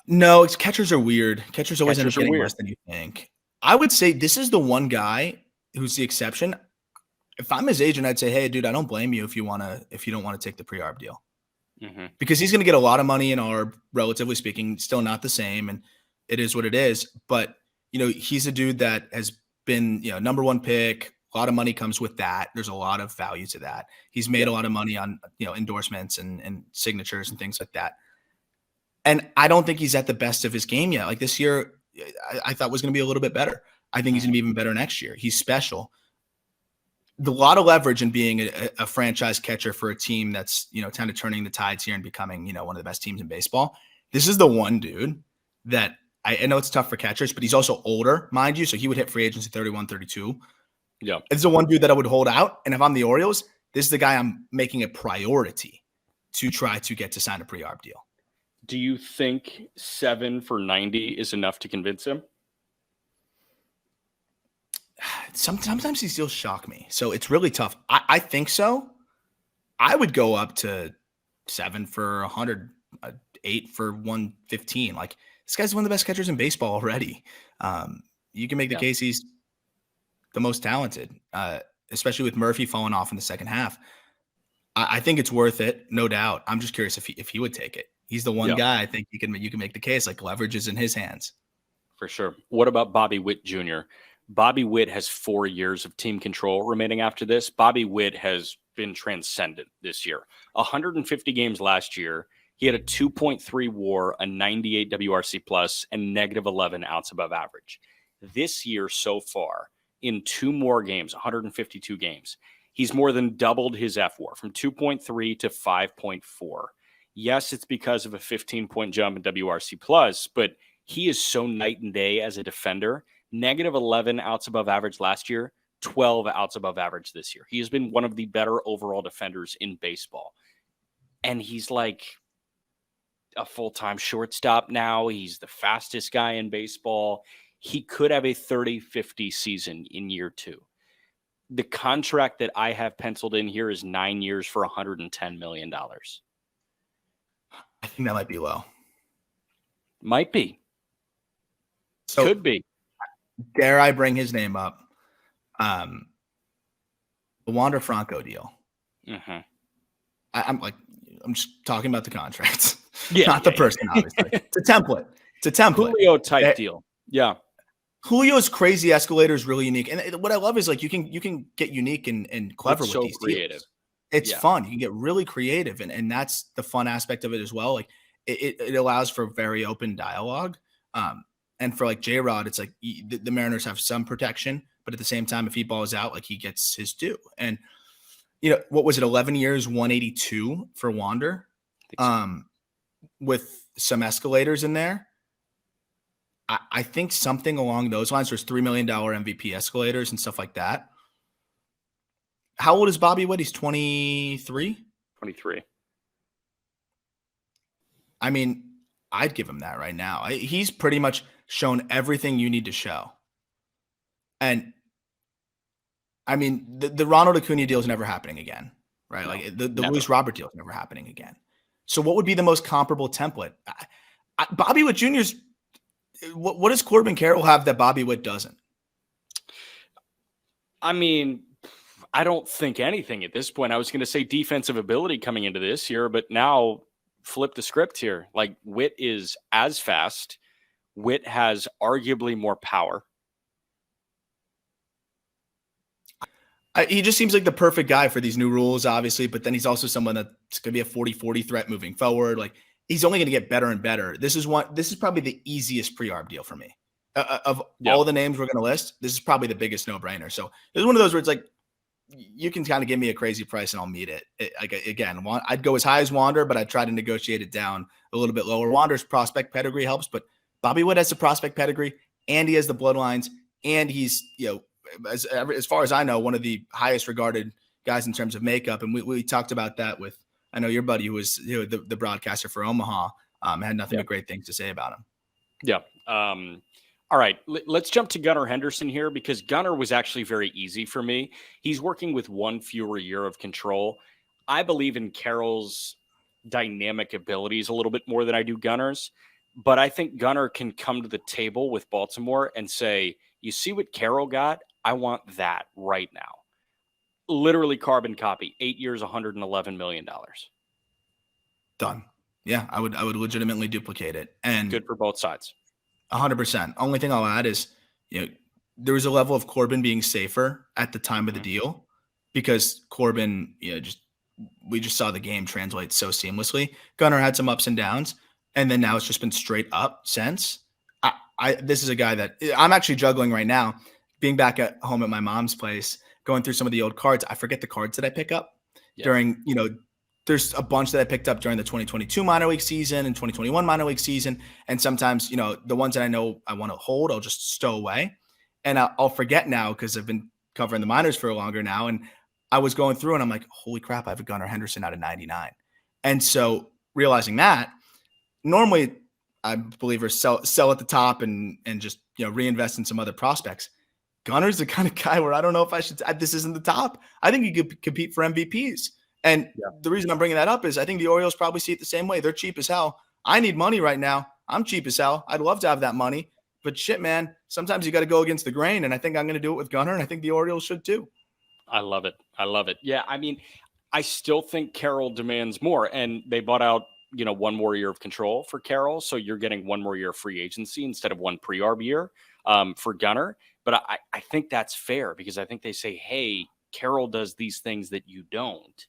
No, catchers are weird. Catchers always end up getting less than you think. I would say this is the one guy who's the exception. If I'm his agent, I'd say, hey, dude, I don't blame you if you don't want to take the pre-ARB deal. Mm-hmm. Because he's going to get a lot of money in ARB, relatively speaking, still not the same. And it is what it is. But, he's a dude that has been, number 1 pick. A lot of money comes with that. There's a lot of value to that. He's made a lot of money on, endorsements and signatures and things like that. And I don't think he's at the best of his game yet. Like this year, I thought was going to be a little bit better. I think he's going to be even better next year. He's special. A lot of leverage in being a franchise catcher for a team that's, kind of turning the tides here and becoming, one of the best teams in baseball. This is the one dude that I know it's tough for catchers, but he's also older, mind you. So he would hit free agency 31, 32. Yeah. It's the one dude that I would hold out. And if I'm the Orioles, this is the guy I'm making a priority to try to get to sign a pre-ARB deal. Do you think 7 for 90 is enough to convince him? Sometimes he still shock me. So it's really tough. I think so. I would go up to 7 for 100, 8 for 115. Like this guy's one of the best catchers in baseball already. You can make the case he's the most talented, especially with Murphy falling off in the second half. I think it's worth it, no doubt. I'm just curious if he would take it. He's the one guy I think you can make the case, like leverage is in his hands. For sure. What about Bobby Witt Jr.? Bobby Witt has 4 years of team control remaining after this. Bobby Witt has been transcendent this year. 150 games last year. He had a 2.3 WAR, a 98 WRC plus, and -11 outs above average. This year so far, in 2 more games, 152 games, he's more than doubled his FWAR from 2.3 to 5.4. Yes, it's because of a 15-point jump in WRC plus, but he is so night and day as a defender. -11 outs above average last year, 12 outs above average this year. He has been one of the better overall defenders in baseball. And he's like a full-time shortstop now. He's the fastest guy in baseball. He could have a 30-50 season in year 2. The contract that I have penciled in here is 9 years for $110 million. I think that might be low. Might be. So, could be. Dare I bring his name up? The Wander Franco deal. Mm-hmm. I'm just talking about the contracts, not the person, obviously. It's a template. Julio type deal. Yeah. Julio's crazy escalator is really unique. And what I love is like you can get unique and clever with these creative deals. It's fun. You can get really creative, and that's the fun aspect of it as well. Like it allows for very open dialogue. And for like J-Rod, it's like the Mariners have some protection, but at the same time, if he balls out, like he gets his due. And what was it? 11 years, 182 for Wander, with some escalators in there. I think something along those lines. There's $3 million MVP escalators and stuff like that. How old is Bobby Witt? He's 23. 23. I mean, I'd give him that right now. He's pretty much shown everything you need to show. And I mean, the Ronald Acuna deal is never happening again, right? No, Like the never. Luis Robert deal is never happening again. So what would be the most comparable template? Bobby Witt Jr.'s what does Corbin Carroll have that Bobby Witt doesn't? I mean, I don't think anything at this point. I was going to say defensive ability coming into this year, but now flip the script here. Like Witt is as fast. Witt has arguably more power. He just seems like the perfect guy for these new rules, obviously, but then he's also someone that's going to be a 40-40 threat moving forward. Like he's only going to get better and better. This is probably the easiest pre-arb deal for me. Of all the names we're going to list, this is probably the biggest no-brainer. So it's one of those where it's like, you can kind of give me a crazy price and I'll meet it. Again, I'd go as high as Wander, but I'd try to negotiate it down a little bit lower. Wander's prospect pedigree helps, but Bobby Witt has the prospect pedigree and he has the bloodlines and he's, as far as I know, one of the highest regarded guys in terms of makeup. And we talked about that with, I know your buddy who was the broadcaster for Omaha, had nothing but great things to say about him. Yeah. All right, let's jump to Gunnar Henderson here because Gunnar was actually very easy for me. He's working with one fewer year of control. I believe in Carroll's dynamic abilities a little bit more than I do Gunnar's, but I think Gunnar can come to the table with Baltimore and say, you see what Carroll got? I want that right now. Literally carbon copy, 8 years, $111 million. Done. Yeah, I would legitimately duplicate it. And good for both sides. 100%. Only thing I'll add is, there was a level of Corbin being safer at the time of the deal because Corbin, we just saw the game translate so seamlessly. Gunnar had some ups and downs, and then now it's just been straight up since. This is a guy that I'm actually juggling right now, being back at home at my mom's place, going through some of the old cards. I forget the cards that I pick up during, there's a bunch that I picked up during the 2022 minor league season and 2021 minor league season. And sometimes, the ones that I know I want to hold, I'll just stow away. And I'll forget now because I've been covering the minors for longer now. And I was going through and I'm like, holy crap, I have a Gunnar Henderson out of 99. And so realizing that, normally I believe sell at the top and just, reinvest in some other prospects. Gunnar's the kind of guy where I don't know if I should, this isn't the top. I think he could compete for MVPs. And the reason I'm bringing that up is I think the Orioles probably see it the same way. They're cheap as hell. I need money right now. I'm cheap as hell. I'd love to have that money. But shit, man, sometimes you got to go against the grain. And I think I'm going to do it with Gunnar. And I think the Orioles should too. I love it. Yeah, I mean, I still think Carroll demands more. And they bought out, one more year of control for Carroll. So you're getting one more year of free agency instead of one pre-arb year for Gunnar. But I think that's fair because I think they say, hey, Carroll does these things that you don't.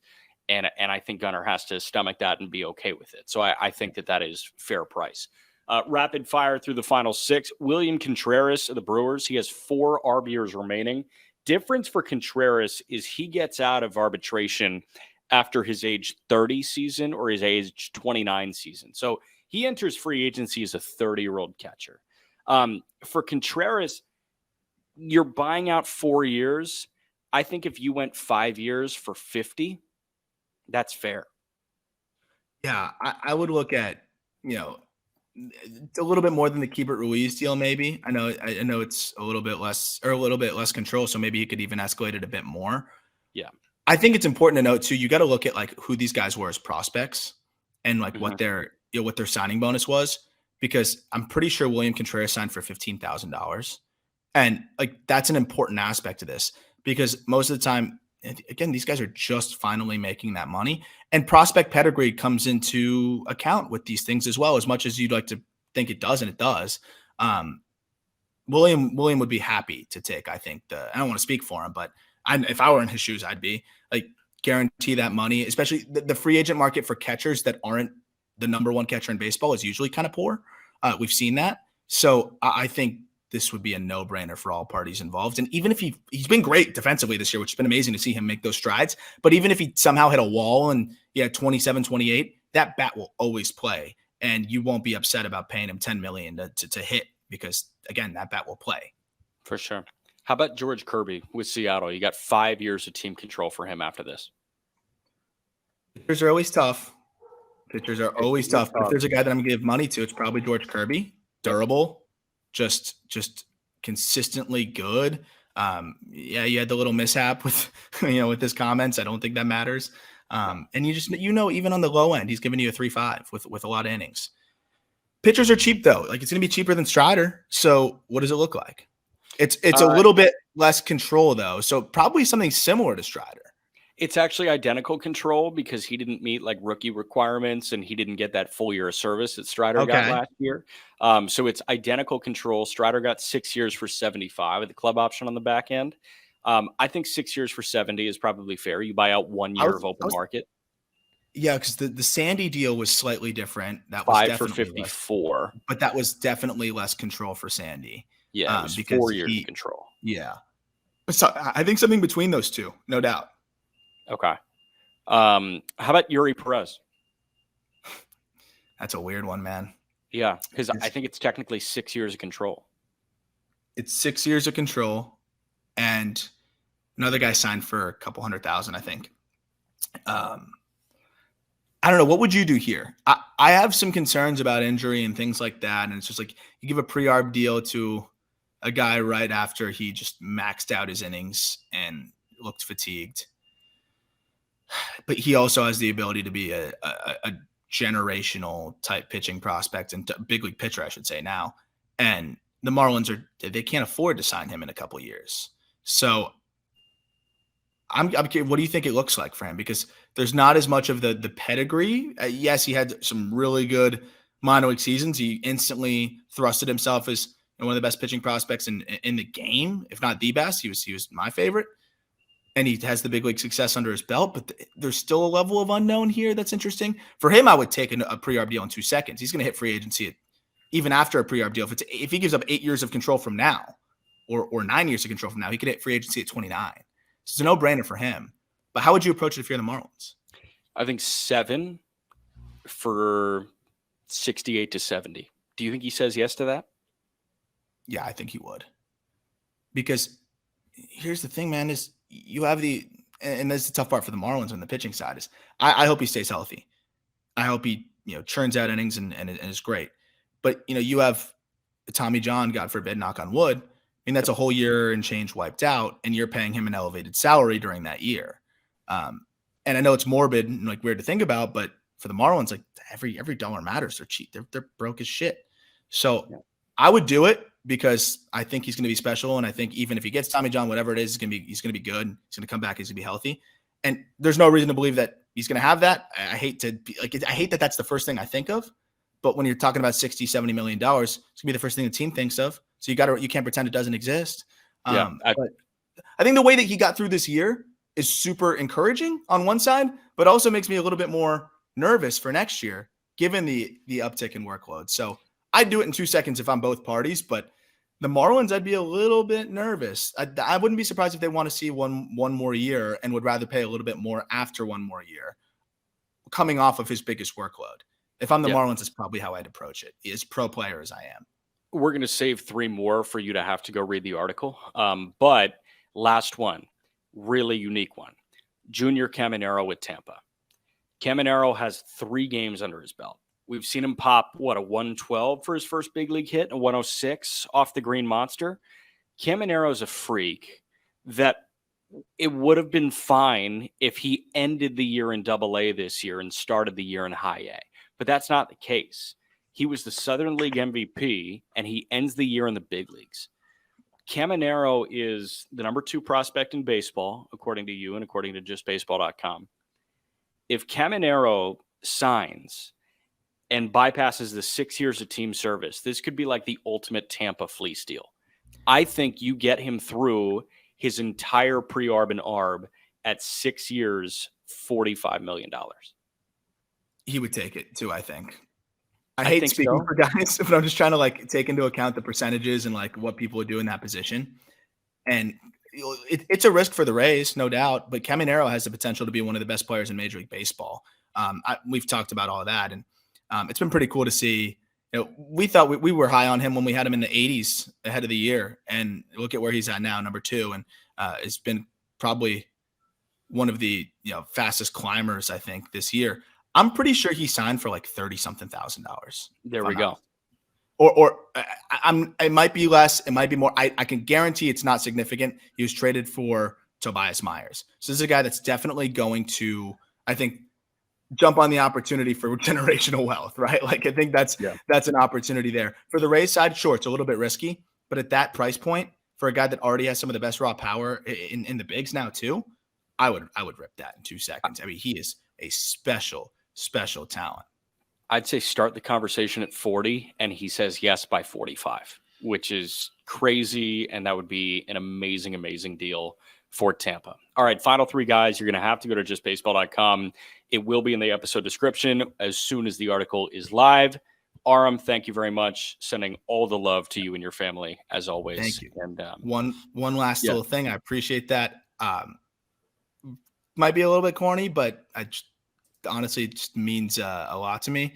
And I think Gunnar has to stomach that and be okay with it. So I think that is fair price. Rapid fire through the final six. William Contreras of the Brewers. He has 4 arb years remaining. Difference for Contreras is he gets out of arbitration after his age 30 season or his age 29 season. So he enters free agency as a 30-year-old catcher. For Contreras, you're buying out 4 years. I think if you went 5 years for 50, that's fair. Yeah, I would look at, a little bit more than the Keibert Ruiz deal, maybe. I know it's a little bit less control, so maybe he could even escalate it a bit more. Yeah. I think it's important to note too, you got to look at like who these guys were as prospects and like what their signing bonus was, because I'm pretty sure William Contreras signed for $15,000. And like, that's an important aspect of this because most of the time, again, these guys are just finally making that money, and prospect pedigree comes into account with these things as well. As much as you'd like to think it does, and it does. William would be happy to take. I think I don't want to speak for him, but if I were in his shoes, I'd be like guarantee that money. Especially the free agent market for catchers that aren't the number one catcher in baseball is usually kind of poor. We've seen that, so I think this would be a no-brainer for all parties involved. And even if he's been great defensively this year, which has been amazing to see him make those strides, but even if he somehow hit a wall and 27, 28, that bat will always play. And you won't be upset about paying him $10 million to hit because, again, that bat will play. For sure. How about George Kirby with Seattle? You got 5 years of team control for him after this. Pitchers are always tough. Pitchers are always Pitchers are tough. But if there's a guy that I'm going to give money to, it's probably George Kirby. Durable, just consistently good. Yeah, you had the little mishap with with his comments. I don't think that matters. And you just even on the low end, he's giving you a 3.5 with a lot of innings. Pitchers are cheap though. Like, it's going to be cheaper than Strider. So what does it look like? It's a little bit less control though. So probably something similar to Strider. It's actually identical control because he didn't meet like rookie requirements and he didn't get that full year of service that Strider got last year. So it's identical control. Strider got 6 years for 75 with the club option on the back end. I think 6 years for 70 is probably fair. You buy out 1 year of open market. Yeah, because the Sandy deal was slightly different. That was 5 for 54. But that was definitely less control for Sandy. Yeah, it was 4 years of control. Yeah. So I think something between those two, no doubt. Okay. How about Yuri Perez? That's a weird one, man. Yeah, because I think it's technically 6 years of control. It's 6 years of control, and another guy signed for a couple $100,000, I think. I don't know. What would you do here? I have some concerns about injury and things like that, and it's just like you give a pre-arb deal to a guy right after he just maxed out his innings and looked fatigued. But he also has the ability to be a generational type pitching prospect and big league pitcher, I should say now. And the Marlins they can't afford to sign him in a couple of years. So I'm curious, what do you think it looks like for him? Because there's not as much of the pedigree. Yes, he had some really good minor league seasons. He instantly thrusted himself as one of the best pitching prospects in the game, if not the best. He was my favorite. And he has the big league success under his belt, but there's still a level of unknown here that's interesting. For him, I would take a pre-arb deal in 2 seconds. He's going to hit free agency even after a pre-arb deal. If he gives up 8 years of control from now or 9 years of control from now, he could hit free agency at 29. So it's a no-brainer for him. But how would you approach it if you're the Marlins? I think 7 for 68 to 70. Do you think he says yes to that? Yeah, I think he would. Because here's the thing, man, is you have and that's the tough part for the Marlins on the pitching side is I hope he stays healthy. I hope he, churns out innings and is great. But, you have Tommy John, God forbid, knock on wood. I mean, that's a whole year and change wiped out, and you're paying him an elevated salary during that year. And I know it's morbid and like weird to think about, but for the Marlins, like every dollar matters. They're cheap. They're broke as shit. So I would do it because I think he's going to be special. And I think even if he gets Tommy John, whatever it is, he's going to be good. He's going to come back. He's going to be healthy. And there's no reason to believe that he's going to have that. I hate that that's the first thing I think of. But when you're talking about $60-70 million, it's going to be the first thing the team thinks of. So you can't pretend it doesn't exist. But I think the way that he got through this year is super encouraging on one side, but also makes me a little bit more nervous for next year, given the uptick in workload. So I'd do it in 2 seconds if I'm both parties, but the Marlins, I'd be a little bit nervous. I wouldn't be surprised if they want to see one more year and would rather pay a little bit more after one more year, coming off of his biggest workload. If I'm the Marlins, it's probably how I'd approach it, as pro player as I am. We're going to save 3 more for you to have to go read the article. But last one, really unique one. Junior Caminero with Tampa. Caminero has 3 games under his belt. We've seen him pop, a 112 for his first big league hit, a 106 off the Green Monster. Caminero's a freak that it would have been fine if he ended the year in Double-A this year and started the year in High A. But that's not the case. He was the Southern League MVP, and he ends the year in the big leagues. Caminero is the number 2 prospect in baseball, according to you and according to justbaseball.com. If Caminero signs and bypasses the 6 years of team service, this could be like the ultimate Tampa fleece deal. I think you get him through his entire pre-arb and arb at 6 years, $45 million. He would take it too, I think. I hate speaking for guys, but I'm just trying to take into account the percentages and what people would do in that position. And it's a risk for the Rays, no doubt, but Caminero has the potential to be one of the best players in Major League Baseball. We've talked about all of that, and it's been pretty cool to see we thought we were high on him when we had him in the 80s ahead of the year, and look at where he's at now, number 2, and it's been probably one of the fastest climbers I think this year. I'm pretty sure he signed for like $30-something thousand. There we go. It might be less, it might be more. I can guarantee it's not significant. He was traded for Tobias Myers, so this is a guy that's definitely going to, I think, jump on the opportunity for generational wealth, right? Like I think that's an opportunity there. For the Rays side, sure, it's a little bit risky, but at that price point, for a guy that already has some of the best raw power in the bigs now too, I would rip that in 2 seconds. I mean, he is a special talent. I'd say start the conversation at 40, and he says yes by 45, which is crazy, and that would be an amazing deal for Tampa. All right, final 3 guys. You're going to have to go to justbaseball.com. It will be in the episode description as soon as the article is live. Aram, thank you very much. Sending all the love to you and your family, as always. Thank you. And one last little thing. I appreciate that. Might be a little bit corny, but honestly, it just means a lot to me.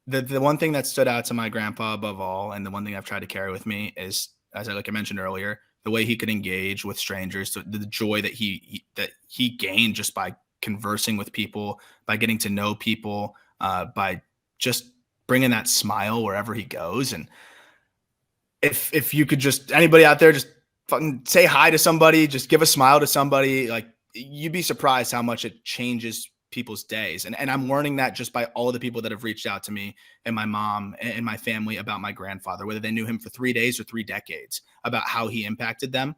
The one thing that stood out to my grandpa above all, and the one thing I've tried to carry with me is, as I mentioned earlier, the way he could engage with strangers, the joy that he gained just by conversing with people, by getting to know people, by just bringing that smile wherever he goes. And if you could just, anybody out there, just fucking say hi to somebody, just give a smile to somebody, like you'd be surprised how much it changes people's days. And I'm learning that just by all of the people that have reached out to me and my mom and my family about my grandfather, whether they knew him for 3 days or 3 decades, about how he impacted them.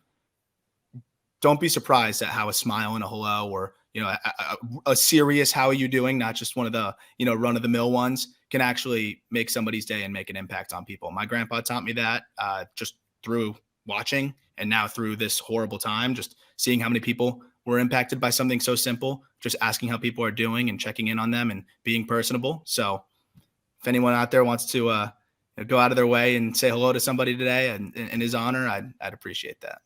Don't be surprised at how a smile and a hello, or a serious "how are you doing," not just one of the run of the mill ones, can actually make somebody's day and make an impact on people. My grandpa taught me that just through watching, and now through this horrible time, just seeing how many people were impacted by something so simple, just asking how people are doing and checking in on them and being personable. So if anyone out there wants to go out of their way and say hello to somebody today in his honor, I'd appreciate that.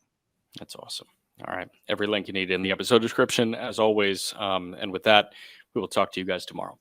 That's awesome. All right. Every link you need in the episode description, as always. And with that, we will talk to you guys tomorrow.